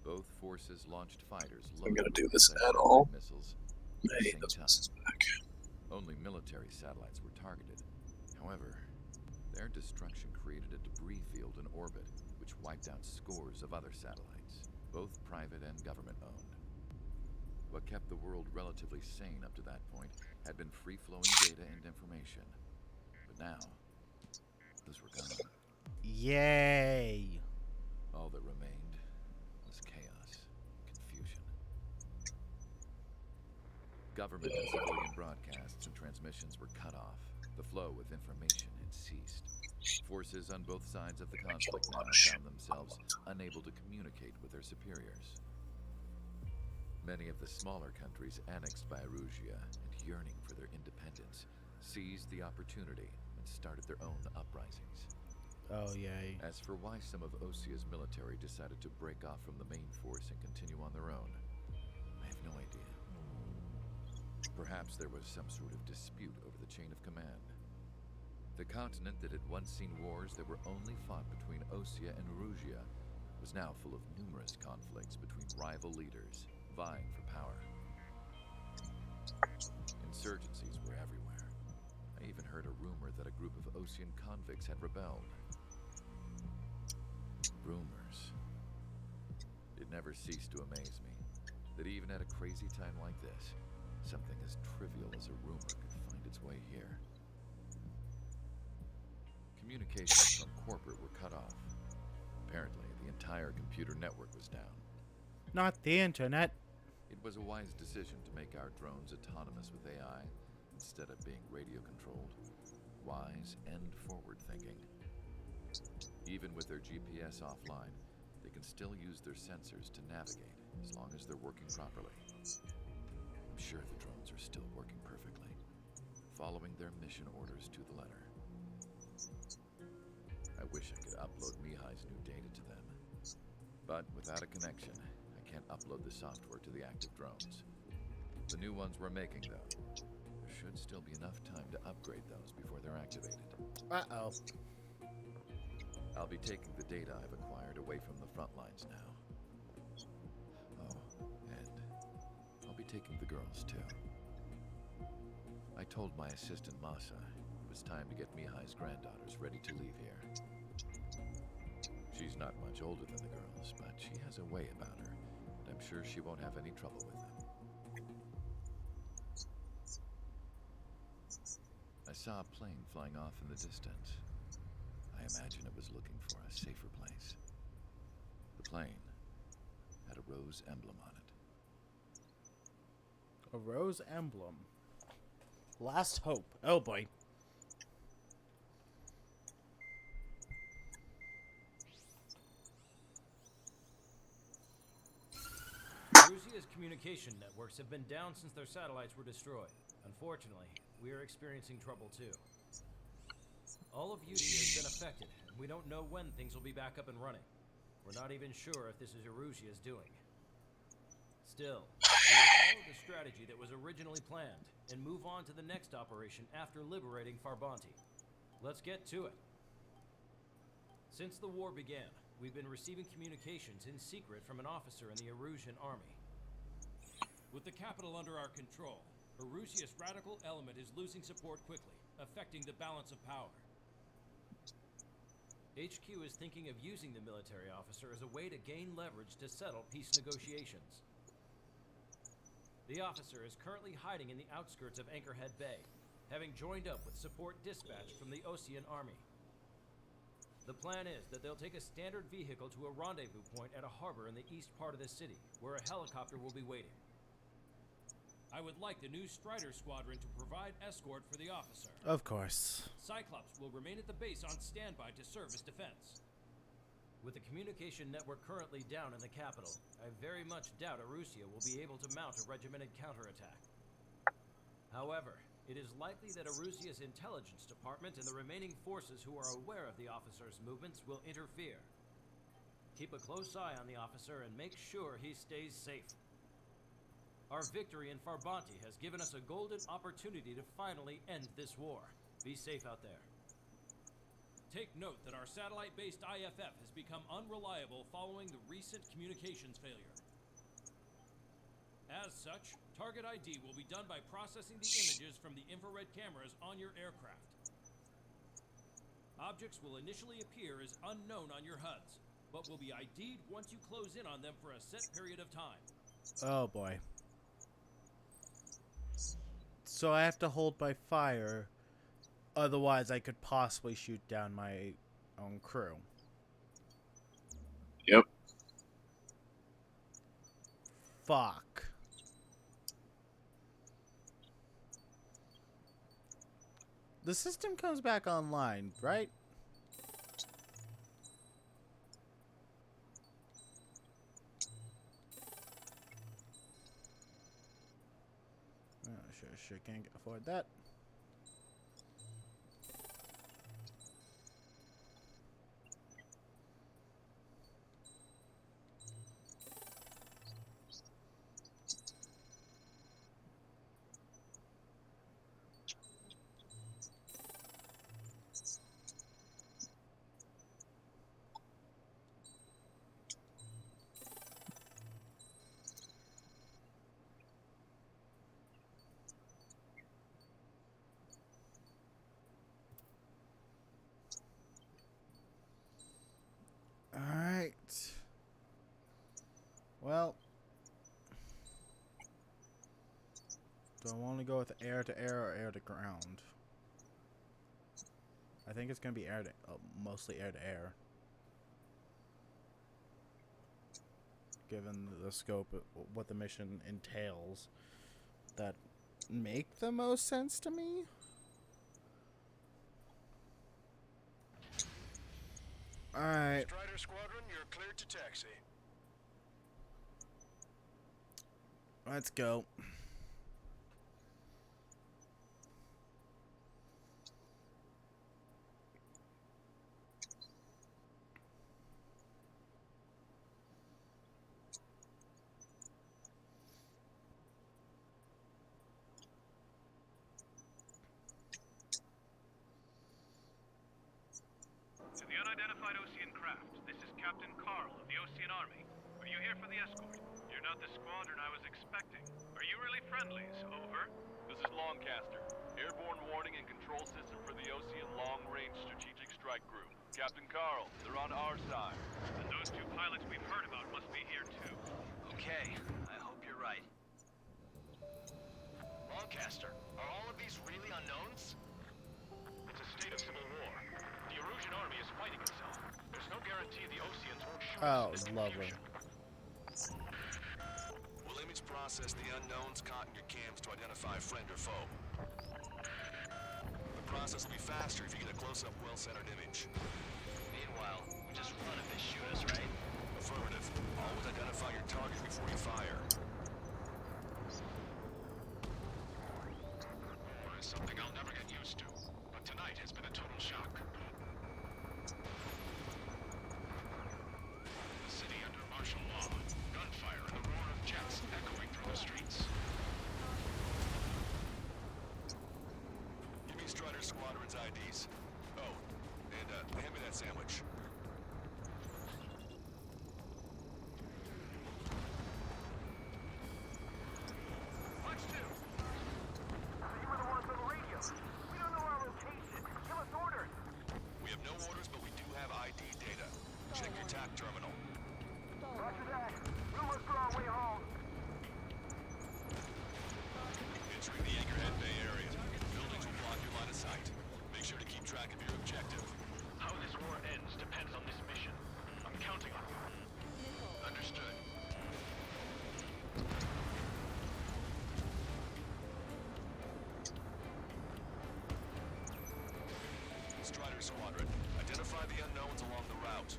both forces launched fighters I'm gonna loaded do with this conventional at all. missiles. I need those missiles back. Only military satellites were targeted. However, their destruction created a debris field in orbit, which wiped out scores of other satellites, both private and government-owned. What kept the world relatively sane up to that point had been free-flowing data and information. But now, those were gone. Yay! All that remained was chaos, confusion. Government and civilian broadcasts and transmissions were cut off. The flow of information had ceased. Forces on both sides of the conflict now found themselves unable to communicate with their superiors. Many of the smaller countries annexed by Erusia and yearning for their independence seized the opportunity and started their own uprisings. Oh, yay. As for why some of Osia's military decided to break off from the main force and continue on their own, I have no idea. Perhaps there was some sort of dispute over the chain of command. The continent that had once seen wars that were only fought between Osia and Erusia was now full of numerous conflicts between rival leaders vying for power. Insurgencies were everywhere. I even heard a rumor that a group of Osian convicts had rebelled. Rumors. It never ceased to amaze me that even at a crazy time like this, something as trivial as a rumor could find its way here. Communications from corporate were cut off. Apparently, the entire computer network was down. Not the internet. It was a wise decision to make our drones autonomous with AI instead of being radio-controlled. Wise and forward-thinking. Even with their GPS offline, they can still use their sensors to navigate as long as they're working properly. I'm sure the drones are still working perfectly, following their mission orders to the letter. I wish I could upload Mihai's new data to them. But without a connection, I can't upload the software to the active drones. The new ones we're making, though, there should still be enough time to upgrade those before they're activated. Uh-oh. I'll be taking the data I've acquired away from the front lines now. Oh, and I'll be taking the girls, too. I told my assistant, Masa, it was time to get Mihai's granddaughters ready to leave here. She's not much older than the girls, but she has a way about her, and I'm sure she won't have any trouble with them. I saw a plane flying off in the distance. I imagine it was looking for a safer place. The plane had a rose emblem on it. A rose emblem. Last hope. Oh boy. Erusia's communication networks have been down since their satellites were destroyed. Unfortunately, we are experiencing trouble too. All of Usia has been affected, and we don't know when things will be back up and running. We're not even sure if this is Erusia's doing. Still, we will follow the strategy that was originally planned, and move on to the next operation after liberating Farbanti. Let's get to it. Since the war began, we've been receiving communications in secret from an officer in the Erusian army. With the capital under our control, Erusia's radical element is losing support quickly, affecting the balance of power. HQ is thinking of using the military officer as a way to gain leverage to settle peace negotiations. The officer is currently hiding in the outskirts of Anchorhead Bay, having joined up with support dispatch from the Osian army. The plan is that they'll take a standard vehicle to a rendezvous point at a harbor in the east part of the city, where a helicopter will be waiting. I would like the new Strider Squadron to provide escort for the officer. Of course. Cyclops will remain at the base on standby to serve as defense. With the communication network currently down in the capital, I very much doubt Erusia will be able to mount a regimented counterattack. However, it is likely that Erusia's intelligence department and the remaining forces who are aware of the officer's movements will interfere. Keep a close eye on the officer and make sure he stays safe. Our victory in Farbanti has given us a golden opportunity to finally end this war. Be safe out there. Take note that our satellite-based IFF has become unreliable following the recent communications failure. As such, target ID will be done by processing the images from the infrared cameras on your aircraft. Objects will initially appear as unknown on your HUDs, but will be ID'd once you close in on them for a set period of time. Oh boy. So I have to hold my fire, otherwise I could possibly shoot down my own crew. Yep. Fuck. The system comes back online, right? Sure can't afford that. Alright. Well. Do I want to go with air to air or air to ground? I think it's going to be air to, mostly air to air. Given the scope of what the mission entails, that make the most sense to me. Alright. Strider Squadron, you're cleared to taxi. Let's go. To the unidentified Osean craft, this is Captain Carl of the Osean Army. Are you here for the escort? You're not the squadron I was expecting. Are you really friendlies? Over. This is Longcaster. Airborne warning and control system for the Osean Long Range Strategic Strike Group. Captain Carl, they're on our side. And those two pilots we've heard about must be here too. Okay, I hope you're right. Longcaster, are all of these really unknowns? It's a state of civil war. The Erusian army is fighting itself. There's no guarantee the Oseans won't shoot Oh, us in this lovely. confusion. We'll image process the unknowns caught in your cams to identify friend or foe. The process will be faster if you get a close-up, well-centered image. Meanwhile, we just run if they shoot us, right? Affirmative. Always identify your target before you fire. War is something I'll never get used to, but tonight has been a total shock. The city under martial law, gunfire and the roar of jets echoing through the streets. Give me Strider Squadron's IDs. Oh, and hand me that sandwich. Watch two. You were the ones on the radio. We don't know our location. Give us orders. We have no orders, but we do have ID data. Check your TAC terminal. Roger that. We'll look for our way home. Entering the Anchorhead Bay area. Buildings will block your line of sight. Make sure to keep track of your objective. How this war ends depends on this mission. I'm counting on you. Understood. Strider Squadron, identify the unknowns along the route.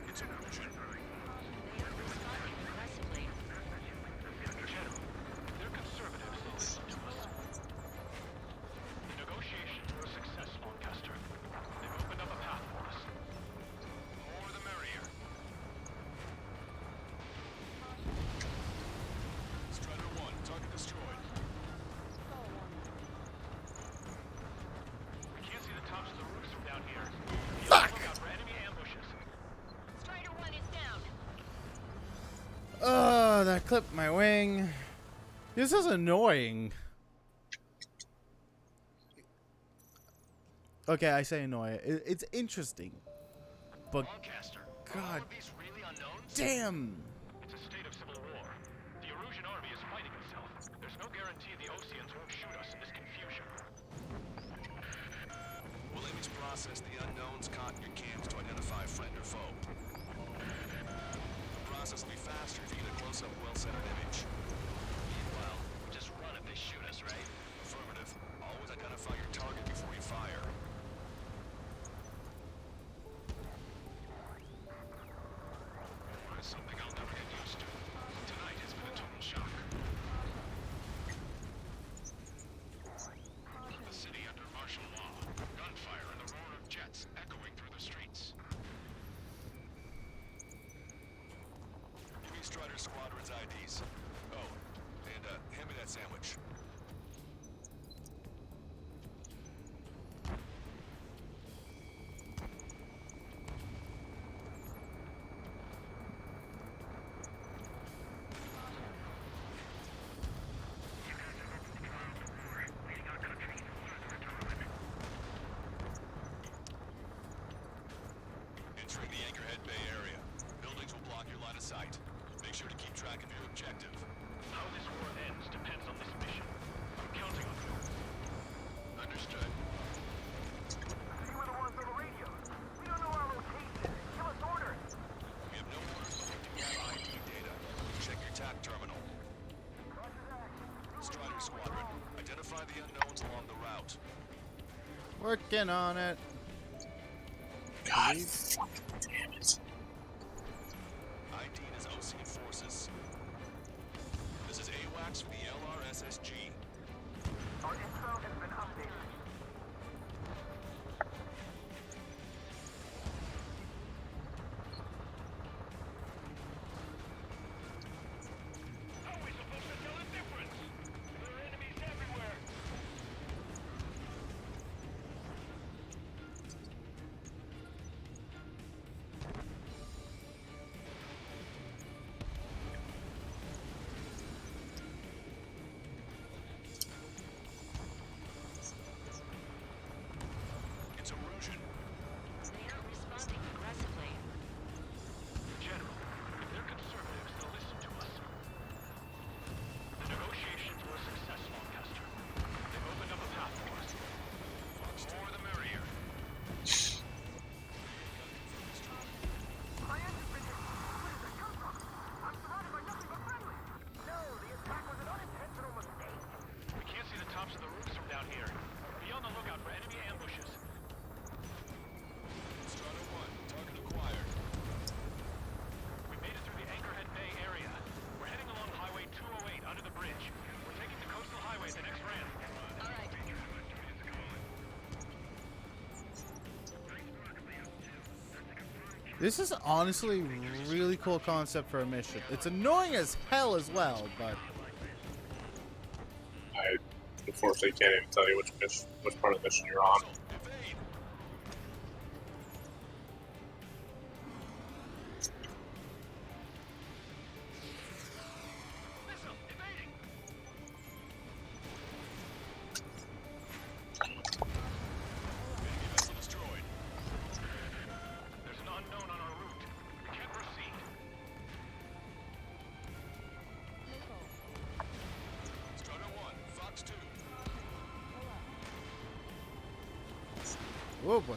It's Erusian. Impressively. General, they're conservatives, they listen to us. The negotiations were a success, Lancaster. They've opened up a path for us. The more the merrier. Strider 1, target destroyed. We can't see the tops of the roofs from down here. Fuck! Look out for enemy ambushes. Strider 1 is down. Oh, that clipped my wing. This is annoying. Okay, I say annoying. It's interesting. But Lancaster, are all God of these really unknowns? damn. It's a state of civil war. The Erusian army is fighting itself. There's no guarantee the Oseans won't shoot us in this confusion. We'll image process the unknowns caught in your cams to identify friend or foe. The process will be faster if you get a close-up, well-centered image. Meanwhile, we just run if they shoot us, right? Affirmative. Always identify your target before you fire. War is objective. How this war ends depends on this mission. I'm counting on you. Understood. You were the ones on the radios. We don't know our location. Give us orders. We have no orders to look to gather ID data. Check your TAC terminal. Strider Squadron, identify the unknowns along the route. Working on it. God fucking damn it. ID is OC Forces. This is AWACS for the LRSSG. Our info has been updated. How are we supposed to tell the difference? There are enemies everywhere. It's Erusian. They are responding aggressively. General, they're conservatives. They'll listen to us. The negotiations were a success, Lancaster. They've opened up a path for us. More the merrier. My engine's been hit. Where did that come from? I'm surrounded by nothing but friendly. No, the attack was an unintentional mistake. We can't see the tops of the roofs from down here. Be on the lookout for enemy ambushes. Strider 1, target acquired. We made it through the Anchorhead Bay area. We're heading along Highway 208 under the bridge. We're taking the coastal highway at the next ramp. All right. This is honestly a really cool concept for a mission. It's annoying as hell as well, but I unfortunately can't even tell you which part of the mission you're on. Evade. Missile, evading! Enemy vessel destroyed. There's an unknown on our route. We can't proceed. Strider 1, Fox 2. whoa, boy.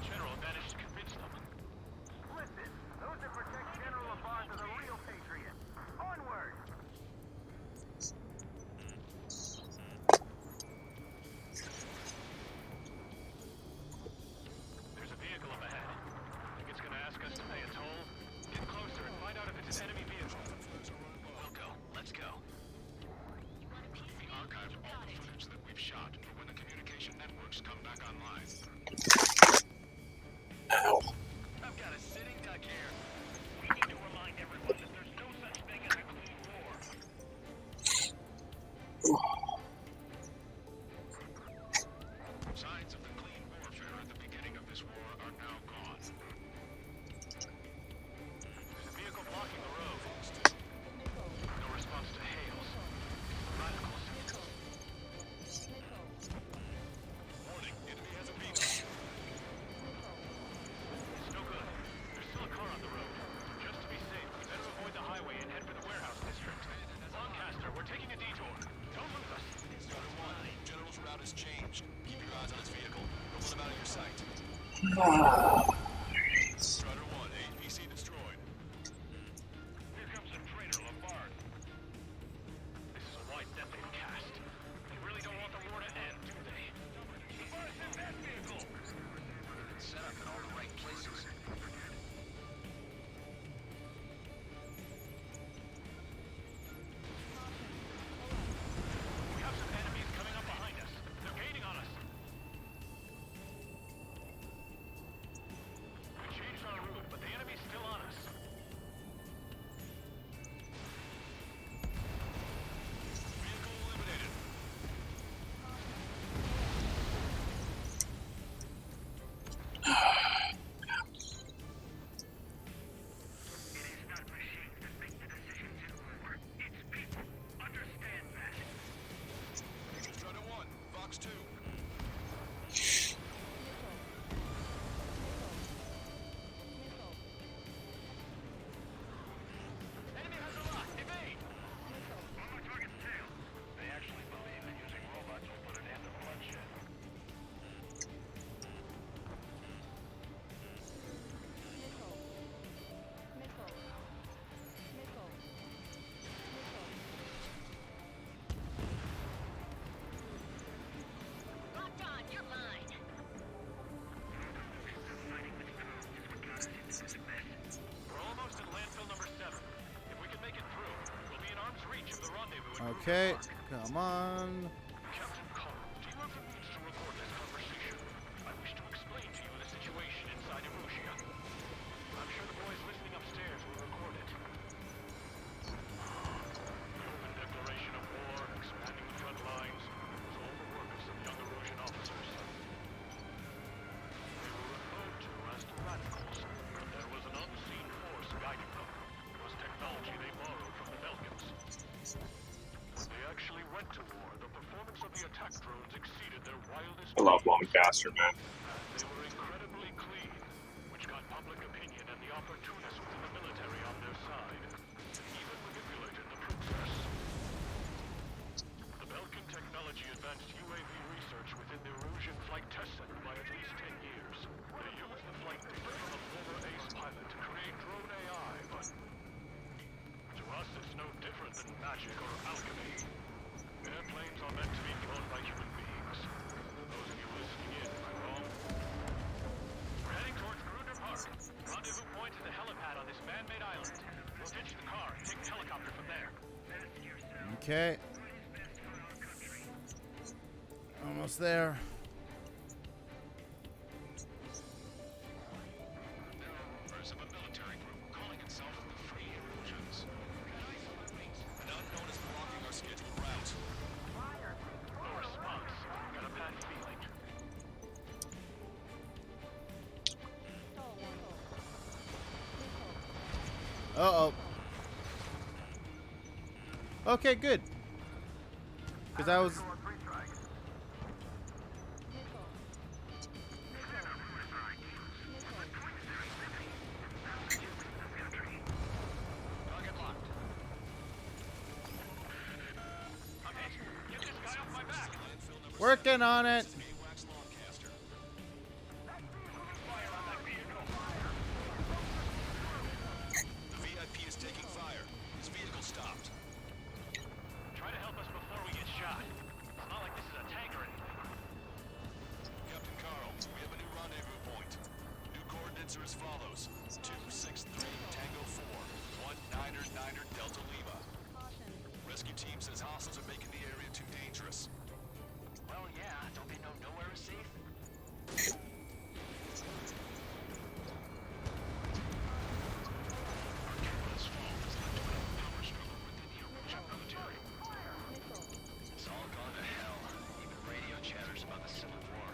General managed to convince them. Listen, those that protect General Labarge are the real patriots. Onward! There's a vehicle up ahead. Think it's gonna ask us to pay a toll? Get closer and find out if it's an enemy vehicle. We'll go. Let's go. We Archived all the footage that we've shot for when the communication networks come back online. Ow. I've got a sitting duck here. We need to remind everyone that there's no such thing as a clean war. Signs of the clean warfare at the beginning of this war are now gone. There's a vehicle blocking the road. No response to hails. Radicals. Warning, enemy has a beacon. It's no good. There's still a car on the road. Just to be safe, we better avoid the highway and head for the warehouse district. Lancaster, we're taking a detour. Don't lose us. Strider 1, General's route has changed. Keep your eyes on his vehicle. Don't let him out of your sight. Strider 1, APC destroyed. Here comes the traitor, Labarge. This is a wide net they've cast. They really don't want the war to end, do they? Labarge in that vehicle! Set up in all the right places. We have some enemies coming up behind us. They're gaining on us. Okay, come on. Captain Carl, do you have the means to record this conversation? I wish to explain to you the situation inside Erusia. I'm sure the boys listening upstairs will record it. The open declaration of war, expanding the front lines, was all the work of some young Erusian officers. They were referred to as the Radicals, but there was an unseen force guiding them. It was technology they borrowed from the Belgians. When they actually went to war, the performance of the attack drones exceeded their wildest I love dreams. Lancaster, man. They were incredibly clean, which got public opinion and the opportunists within the military on their side, and even manipulated the princess. The Belkin technology advanced UAV research within the Erusian Flight Test Center by at least 10 years. They used the flight data from a former ace pilot to create drone AI, but to us it's no different than magic or alchemy. Airplanes are meant to be flown by human beings. Those of you listening in, am I wrong? We're heading towards Gruner Park. Rendezvous point is the helipad on this man-made island. We'll ditch the car and take the helicopter from there. Okay. Almost there. Members of a military group calling itself the Free Erusians. An unknown is blocking our scheduled route. No response. Got a bad feeling. Uh-oh. Okay, good. Because I was... Target locked. Okay, get this guy off my back. working on it. AWACS Lancaster. Fire on that vehicle. The VIP is taking fire. His vehicle stopped. Try to help us before we get shot. It's not like this is a tank or anything. Captain Carl, we have a new rendezvous point. New coordinates are as follows: 263 Tango 4, 199er Delta Lima. Rescue team says hostiles are making the area too dangerous. Well, yeah, don't they know nowhere is safe? Artura's fall has led to a power struggle within the Erusian military. It's all gone to hell. Even radio chatters about the Civil War.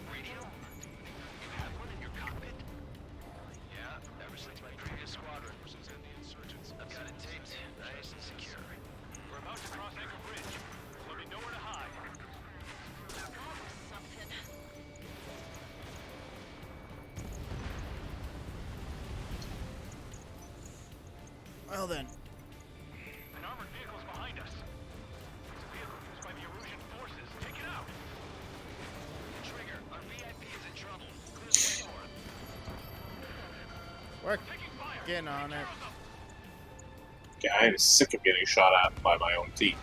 Radio? You have one in your cockpit? Yeah, ever since my previous squadron. And the insurgents. I've got it taped, nice and secure. We're about to cross Anchor Bridge. There'll be nowhere to hide. Something. Well then. An armored vehicle's behind us. It's a vehicle used by the Erusian forces. Take it out! Trigger, our VIP is in trouble. Clear the way for him. Taking fire! Working on it. Okay, I am sick of getting shot at by my own team.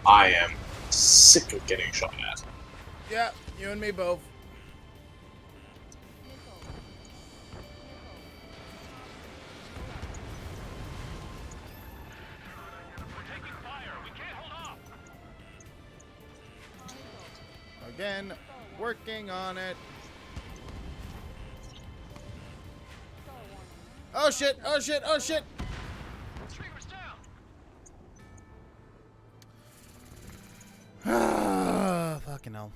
I am sick of getting shot at. Yeah, you and me both. We're taking fire! We can't hold off! Again, working on it. Oh shit, oh shit, oh shit! Streamer's down! Fucking hell.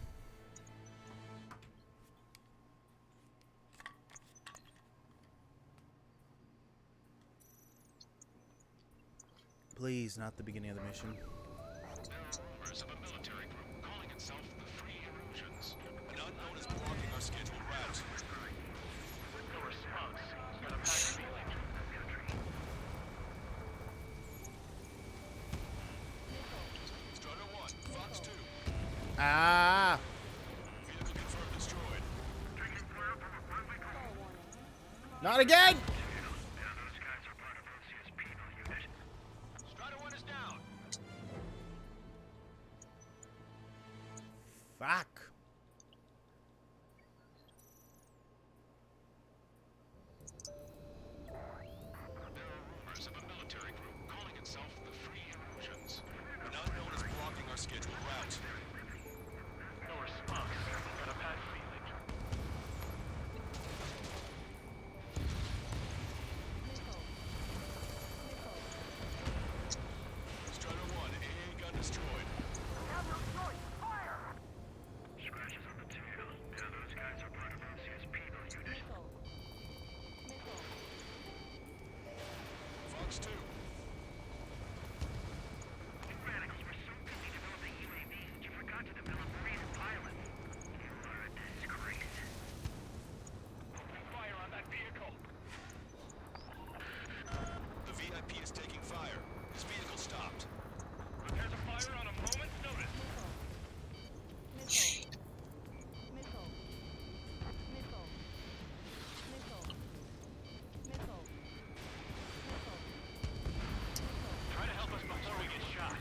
Please, not the beginning of the mission. There are rumors of a military group calling itself the Free Erusians. An unknown is blocking our scheduled route. No response. Got a bad feeling. Strider 1, Fox 2. Ah! Vehicle confirmed destroyed. Not again! Strider 1 is down! Fuck. There are rumors of a military group calling itself the Free Erusians. Fox 2. You radicals were so busy developing UAVs that you forgot to develop real pilots. You are a disgrace. Open fire on that vehicle. The VIP is taking fire. His vehicle stopped. Prepare to fire on a moment's notice. Try to help us before we get shot.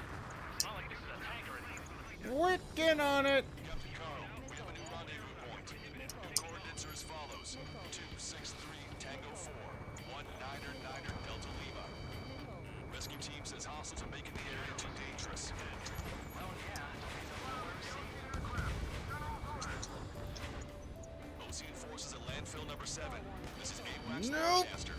It's not like this is a tank or anything. Working on it. Captain Carl, we have a new rendezvous point. New coordinates are as follows. 263 Tango 4, 1 Niner Niner Delta Lima. Rescue team says hostiles are making the area too dangerous. Ocean forces at landfill number 7. This is AWACS Nope. Newcaster.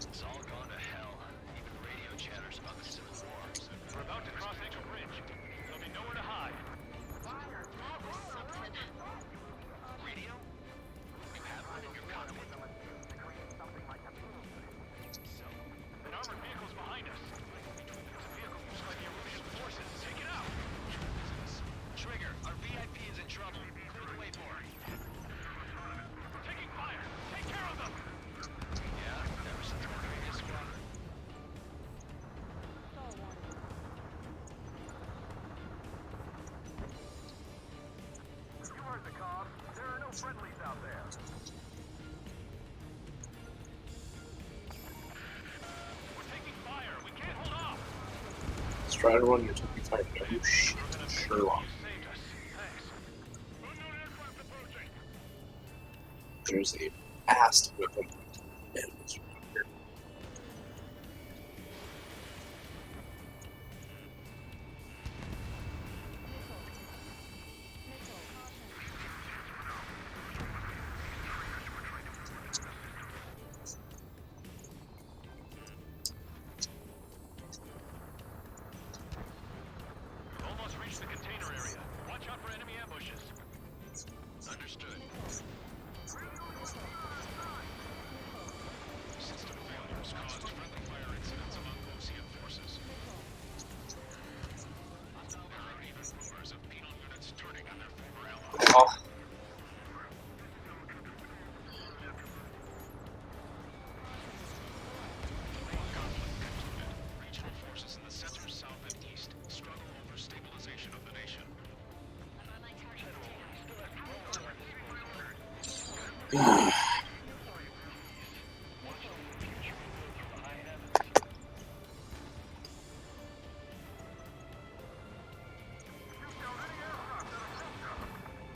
It's all gone to hell. Even radio chatters about the Civil War. We're about to cross Anchor Bridge. There'll be nowhere to hide. That was something. Radio? You have one in your cockpit. An armored vehicle's behind us. This vehicle looks like the Erusian forces. Take it out! Trigger, our VIP is in trouble. Clear the way for it. Taking fire! Take care of them! Yeah, never since my previous squadron. You heard the call. There are no friendlies out there. We're taking fire! We can't hold off! Let's try to run your 25. Oh shit, Sherlock. You saved us. Thanks. Unknown aircraft approaching. There's a fast weapon. And it's right here. We've almost reached the container area. Watch out for enemy ambushes. Understood. System failures caused friendly fire incidents among Ocean forces. There are even rumors of penal units turning on their former allies. Oh, Regional forces in the center, south, and east struggle over stabilization of the nation.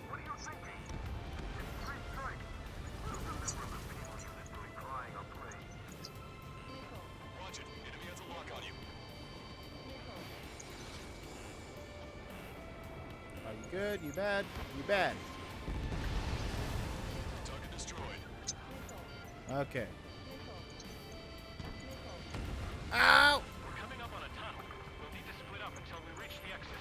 What are you thinking? It's three strikes. Remember the penal unit doing crying on parade. Roger, enemy has a lock on you. Are you good? You bad? You bad? Target destroyed. Okay. Ow! We're coming up on a tunnel. We'll need to split up until we reach the exit.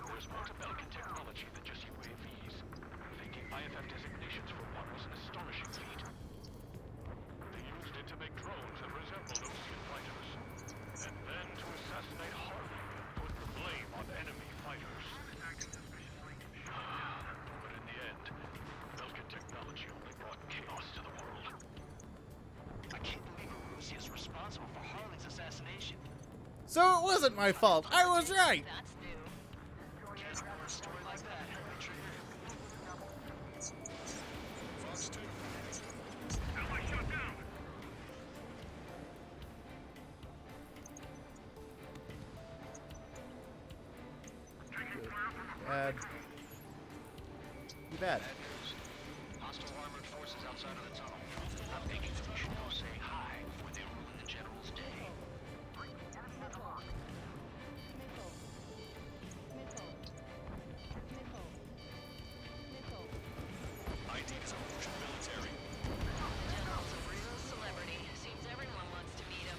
There's more to Belkin technology than just UAVs. Thinking IFF designations for one was an astonishing feat. They used it to make drones that resembled Ocean fighters. And then to assassinate Harley, put the blame on enemy fighters. But in the end, Belkin technology only brought chaos to the world. I can't believe Russia is responsible for Harley's assassination. So it wasn't my fault. I was right. That's new. Can't remember a story like that, Henry Trigger. Fox 2. Ally shot down! Bad. You bad. Bad news. Hostile armored forces outside of the tunnel. I'm thinking that we should go say hi before they ruin the general's day. ID is a Russian military. General's a real celebrity. Seems everyone wants to meet him.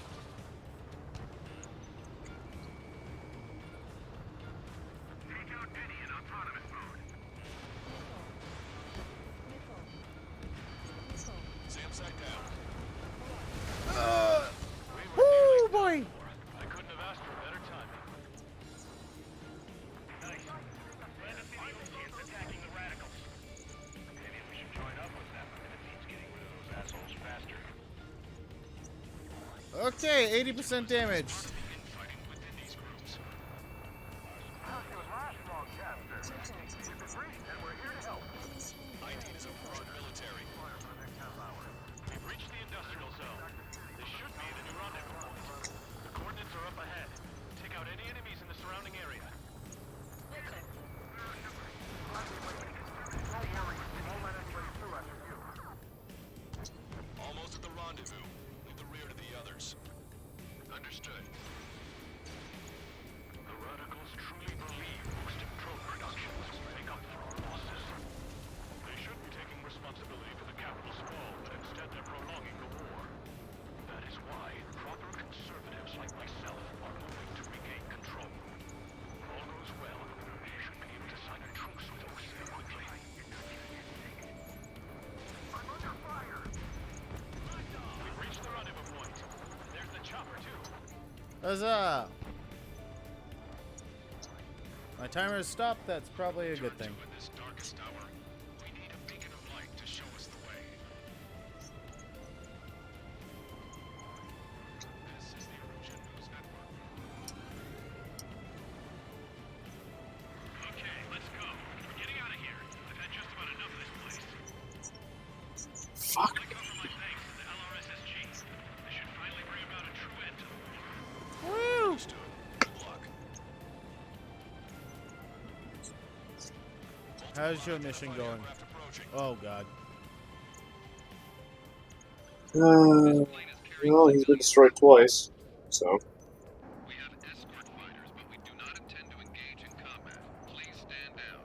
Okay, 80% damage. Infighting within these groups. How's your last long chapter? You've been briefed, and we're here to help. ID is a Russian military. We've reached the industrial zone. This should be the new rendezvous point. The coordinates are up ahead. Take out any enemies in the surrounding area. Almost at the rendezvous. Leave the rear to the others. Understood. The radicals truly believe boosting drone production will make up for our losses. They should be taking responsibility for the capital's fall, but instead they're prolonging the war. That is why proper conservatives like myself are moving to regain control. If all goes well, we should be able to sign a truce with Osea quickly. I'm under fire! We've reached the rendezvous point. There's the chopper, too. Huzzah! My timer has stopped. That's probably a good thing. In this darkest hour, we need a beacon of light to show us the way. This is the Erosion News Network. Okay, let's go. We're getting out of here. I've had just about enough of this place. Fuck. I come for my thanks to the LRSSG. They should finally bring about a true end to the war. Woo! Understood. Good luck. How's your mission going? Aircraft approaching. Oh god. Well, he's been destroyed twice, so. We have escort fighters, but we do not intend to engage in combat. Please stand down.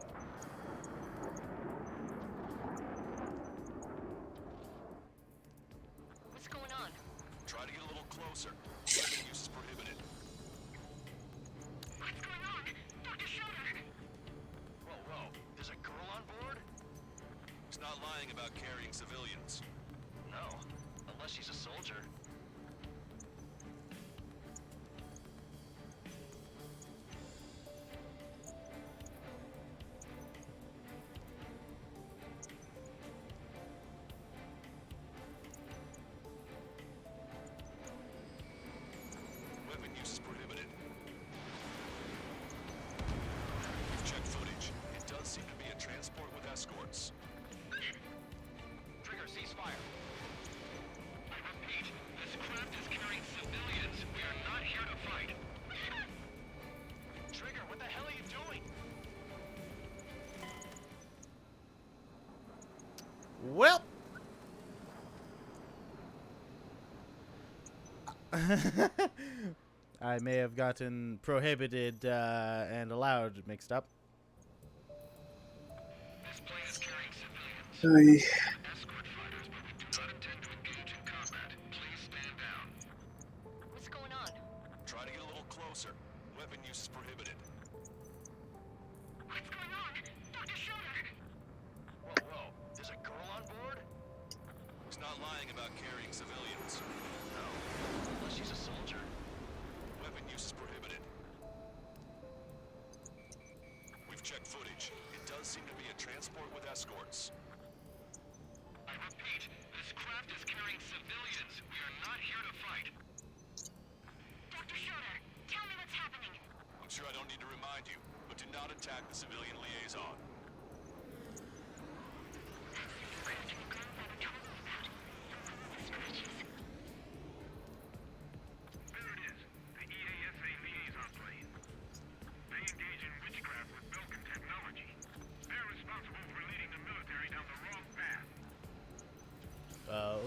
What's going on? Try to get a little closer. Weapon use is prohibited. What's going on? Dr. Schroeder! Whoa. There's a girl on board? He's not lying about carrying civilians. No, unless she's a soldier. Weapon use is prohibited. We've checked footage. It does seem to be a transport with escorts. Trigger, cease fire. I repeat, this craft is carrying civilians. We are not here to fight. Trigger, what the hell are you doing? Well. I may have gotten prohibited and allowed mixed up. This plane is carrying civilians. Aye. Escort fighters, but we do not intend to engage in combat. Please stand down. What's going on? Try to get a little closer. Weapon use is prohibited. What's going on? Dr. Schroeder! Whoa. There's a girl on board? He's not lying about carrying civilians. No, unless she's a soldier. Weapon use is prohibited. We've checked footage. It does seem to be a transport with escorts. I repeat, this craft is carrying civilians. We are not here to fight. Dr. Schroeder, tell me what's happening. I'm sure I don't need to remind you, but do not attack the civilian liaison. There it is, the EASA liaison plane. They engage in witchcraft with Belkin technology. They're responsible for leading the military down the wrong path. Oh.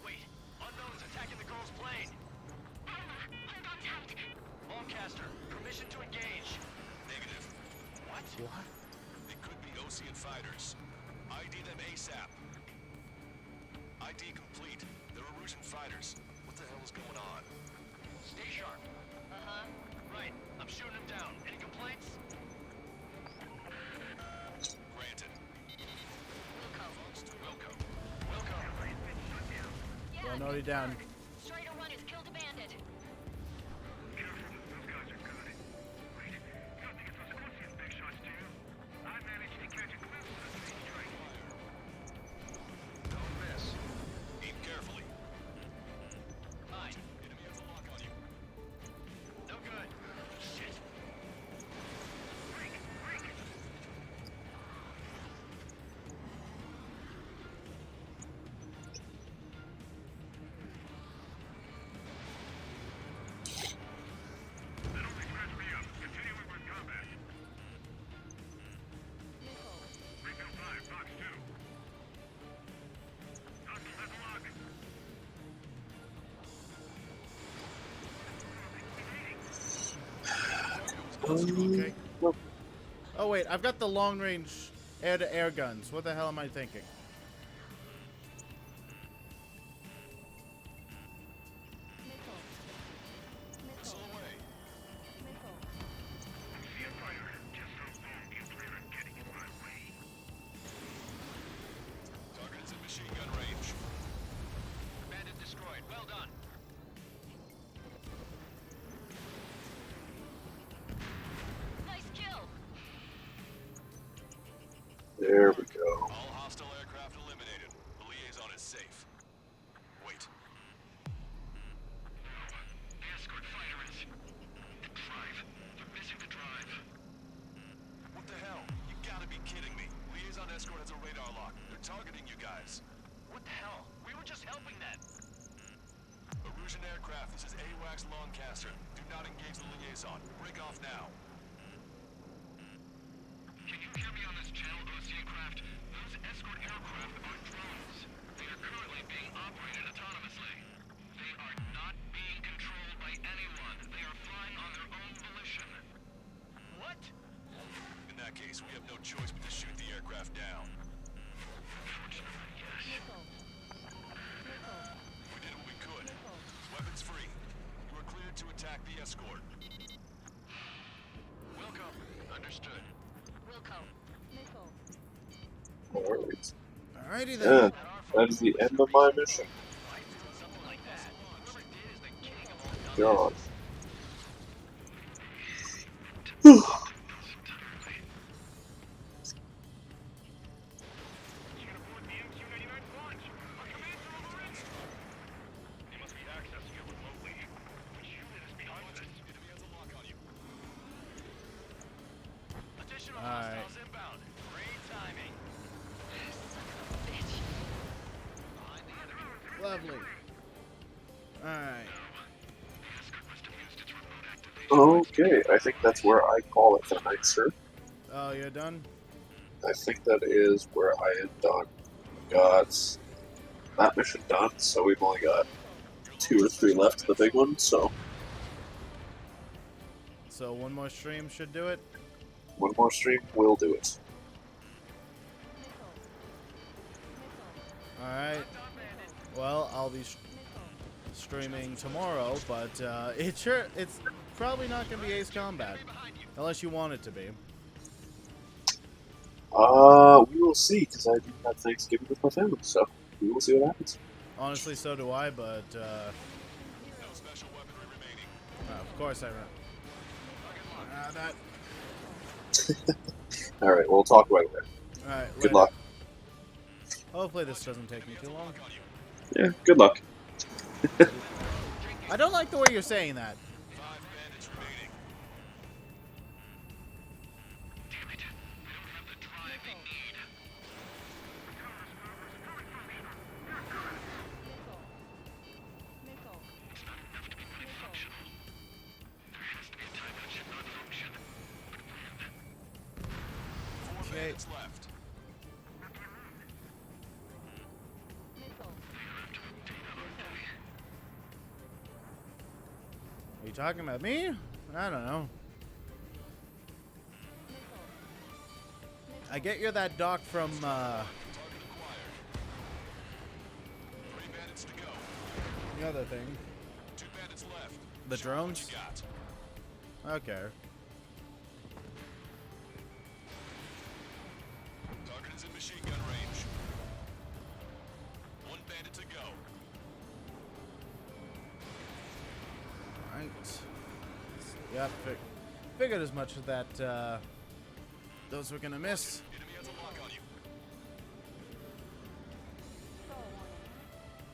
Wait, unknown's attacking the girl's plane. Hold on tight. Longcaster, permission to engage. Negative. What? What? They could be Osean fighters. ID them ASAP. ID complete. They're Erusian fighters. What the hell is going on? Stay sharp. Uh-huh. Right. I'm shooting them down. Any complaints? Granted. Wilco. Yeah, Well, noted down. Strider 1 has killed a bandit. Careful, those guys are good. Wait, you don't think it's those Osean big shots, do you? I managed to catch a glimpse of the speed strike. Don't miss. Aim carefully. Okay. Oh wait, I've got the long-range air-to-air guns. What the hell am I thinking? Target is in machine gun range. Bandit destroyed. Well done. Nice kill. There we go. All hostile aircraft eliminated. The liaison is safe. Wait. The escort fighter is... The drive. They're missing the drive. What the hell? You gotta be kidding me. Liaison escort has a radar lock. They're targeting you guys. What the hell? We were just helping them. Erusian aircraft, this is AWACS Lancaster. Do not engage the liaison. Break off now. Can you hear me on this channel, OC craft? Those escort aircraft are drones. They are currently being operated autonomously. They are not being controlled by anyone. They are flying on their own volition. What? In that case, we have no choice but to shoot the aircraft down. Unfortunately, yes. We did what we could. Weapons free. You are cleared to attack the escort. Welcome. Understood. Wilco. Alright. Alrighty then. And that is the end of my mission. Something like that. Whoever did is the king of all God. Unit aboard the MQ-99 launch. Our commands are overreached. They must be accessing it remotely. Which unit is behind this? Enemy has a lock on you. Additional Alright. hostiles inbound. Great timing. Bitch. Behind the enemy. Lovely. Alright. The escort must have used its remote activation. Okay, I think that's where I call it for night, sir. Oh, you're done? I think that is where I am done. Got that mission done, so we've only got 2 or 3 left of the big one, so So one more stream should do it? one more stream will do it. Alright. Well, I'll be streaming tomorrow, but it's probably not going to be Ace Combat. Unless you want it to be. We will see, because I do have Thanksgiving with my family, so we will see what happens. Honestly, so do I, but No special weaponry remaining. of course I that. Alright, we'll talk about it later. Alright, Good later. luck. Hopefully this doesn't take me too long. Yeah, good luck. I don't like the way you're saying that. 5 bandits remaining. Damn it. They don't have the drive they need. It's not enough to be fully functional. There has to be a time that should not function. But when? 4 Okay. bandits left. Are you talking about me? I don't know. I get you're that doc from, Target acquired. 3 bandits to go. the other thing. 2 bandits left. The Show 'em what drones? you got. Okay. Target is in machine gun range. 1 bandit to go. Right. Yeah, figured as much that, those were gonna miss. Enemy has a lock on you.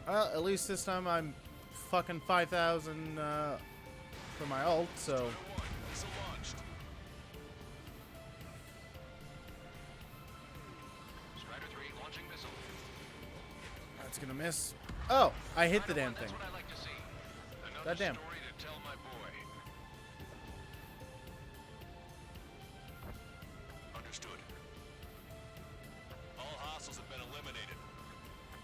Well, at least this time I'm fucking 5,000, for my ult, so... 1. Missile launched. Strider 3 launching missile. That's gonna miss. Oh, I hit the damn thing. That's what I like to see. Another Goddamn. story to tell my boy. Understood. All hostiles have been eliminated.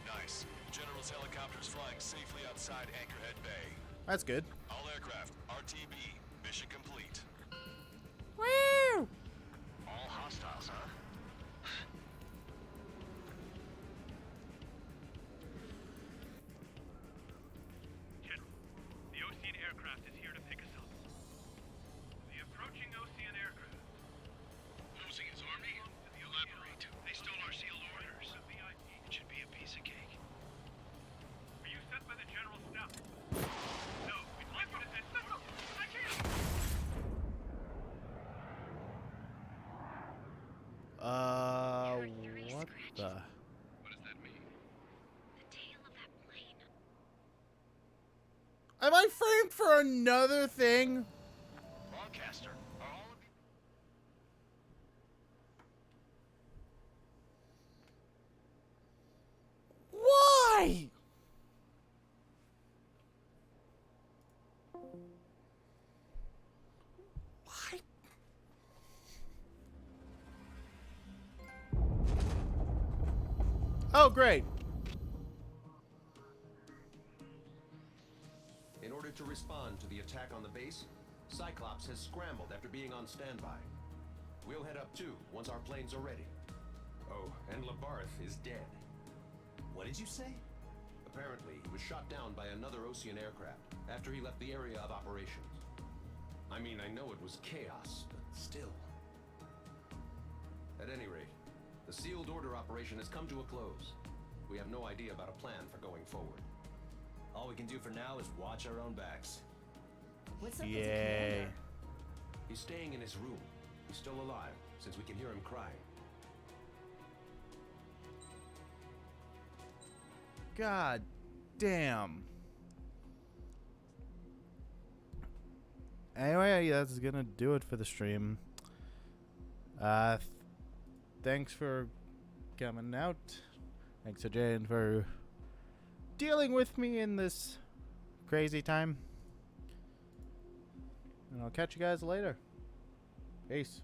Nice. General's helicopter is flying safely outside Anchorhead Bay. That's good. All aircraft, RTB, mission complete. Am I framed for another thing? Broadcaster, are all of you... Why? Why? Oh, great. In order to respond to the attack on the base, Cyclops has scrambled after being on standby. We'll head up too once our planes are ready. Oh, and Labarth is dead. What did you say? Apparently, he was shot down by another Ocean aircraft after he left the area of operations. I mean, I know it was chaos, but still. At any rate, the sealed order operation has come to a close. We have no idea about a plan for going forward. All we can do for now is watch our own backs. What's up with the Yay. commander? He's staying in his room. He's still alive, since we can hear him crying. God damn. Anyway, that's gonna do it for the stream. Thanks for coming out. Thanks to Jane for dealing with me in this crazy time. And I'll catch you guys later. Peace.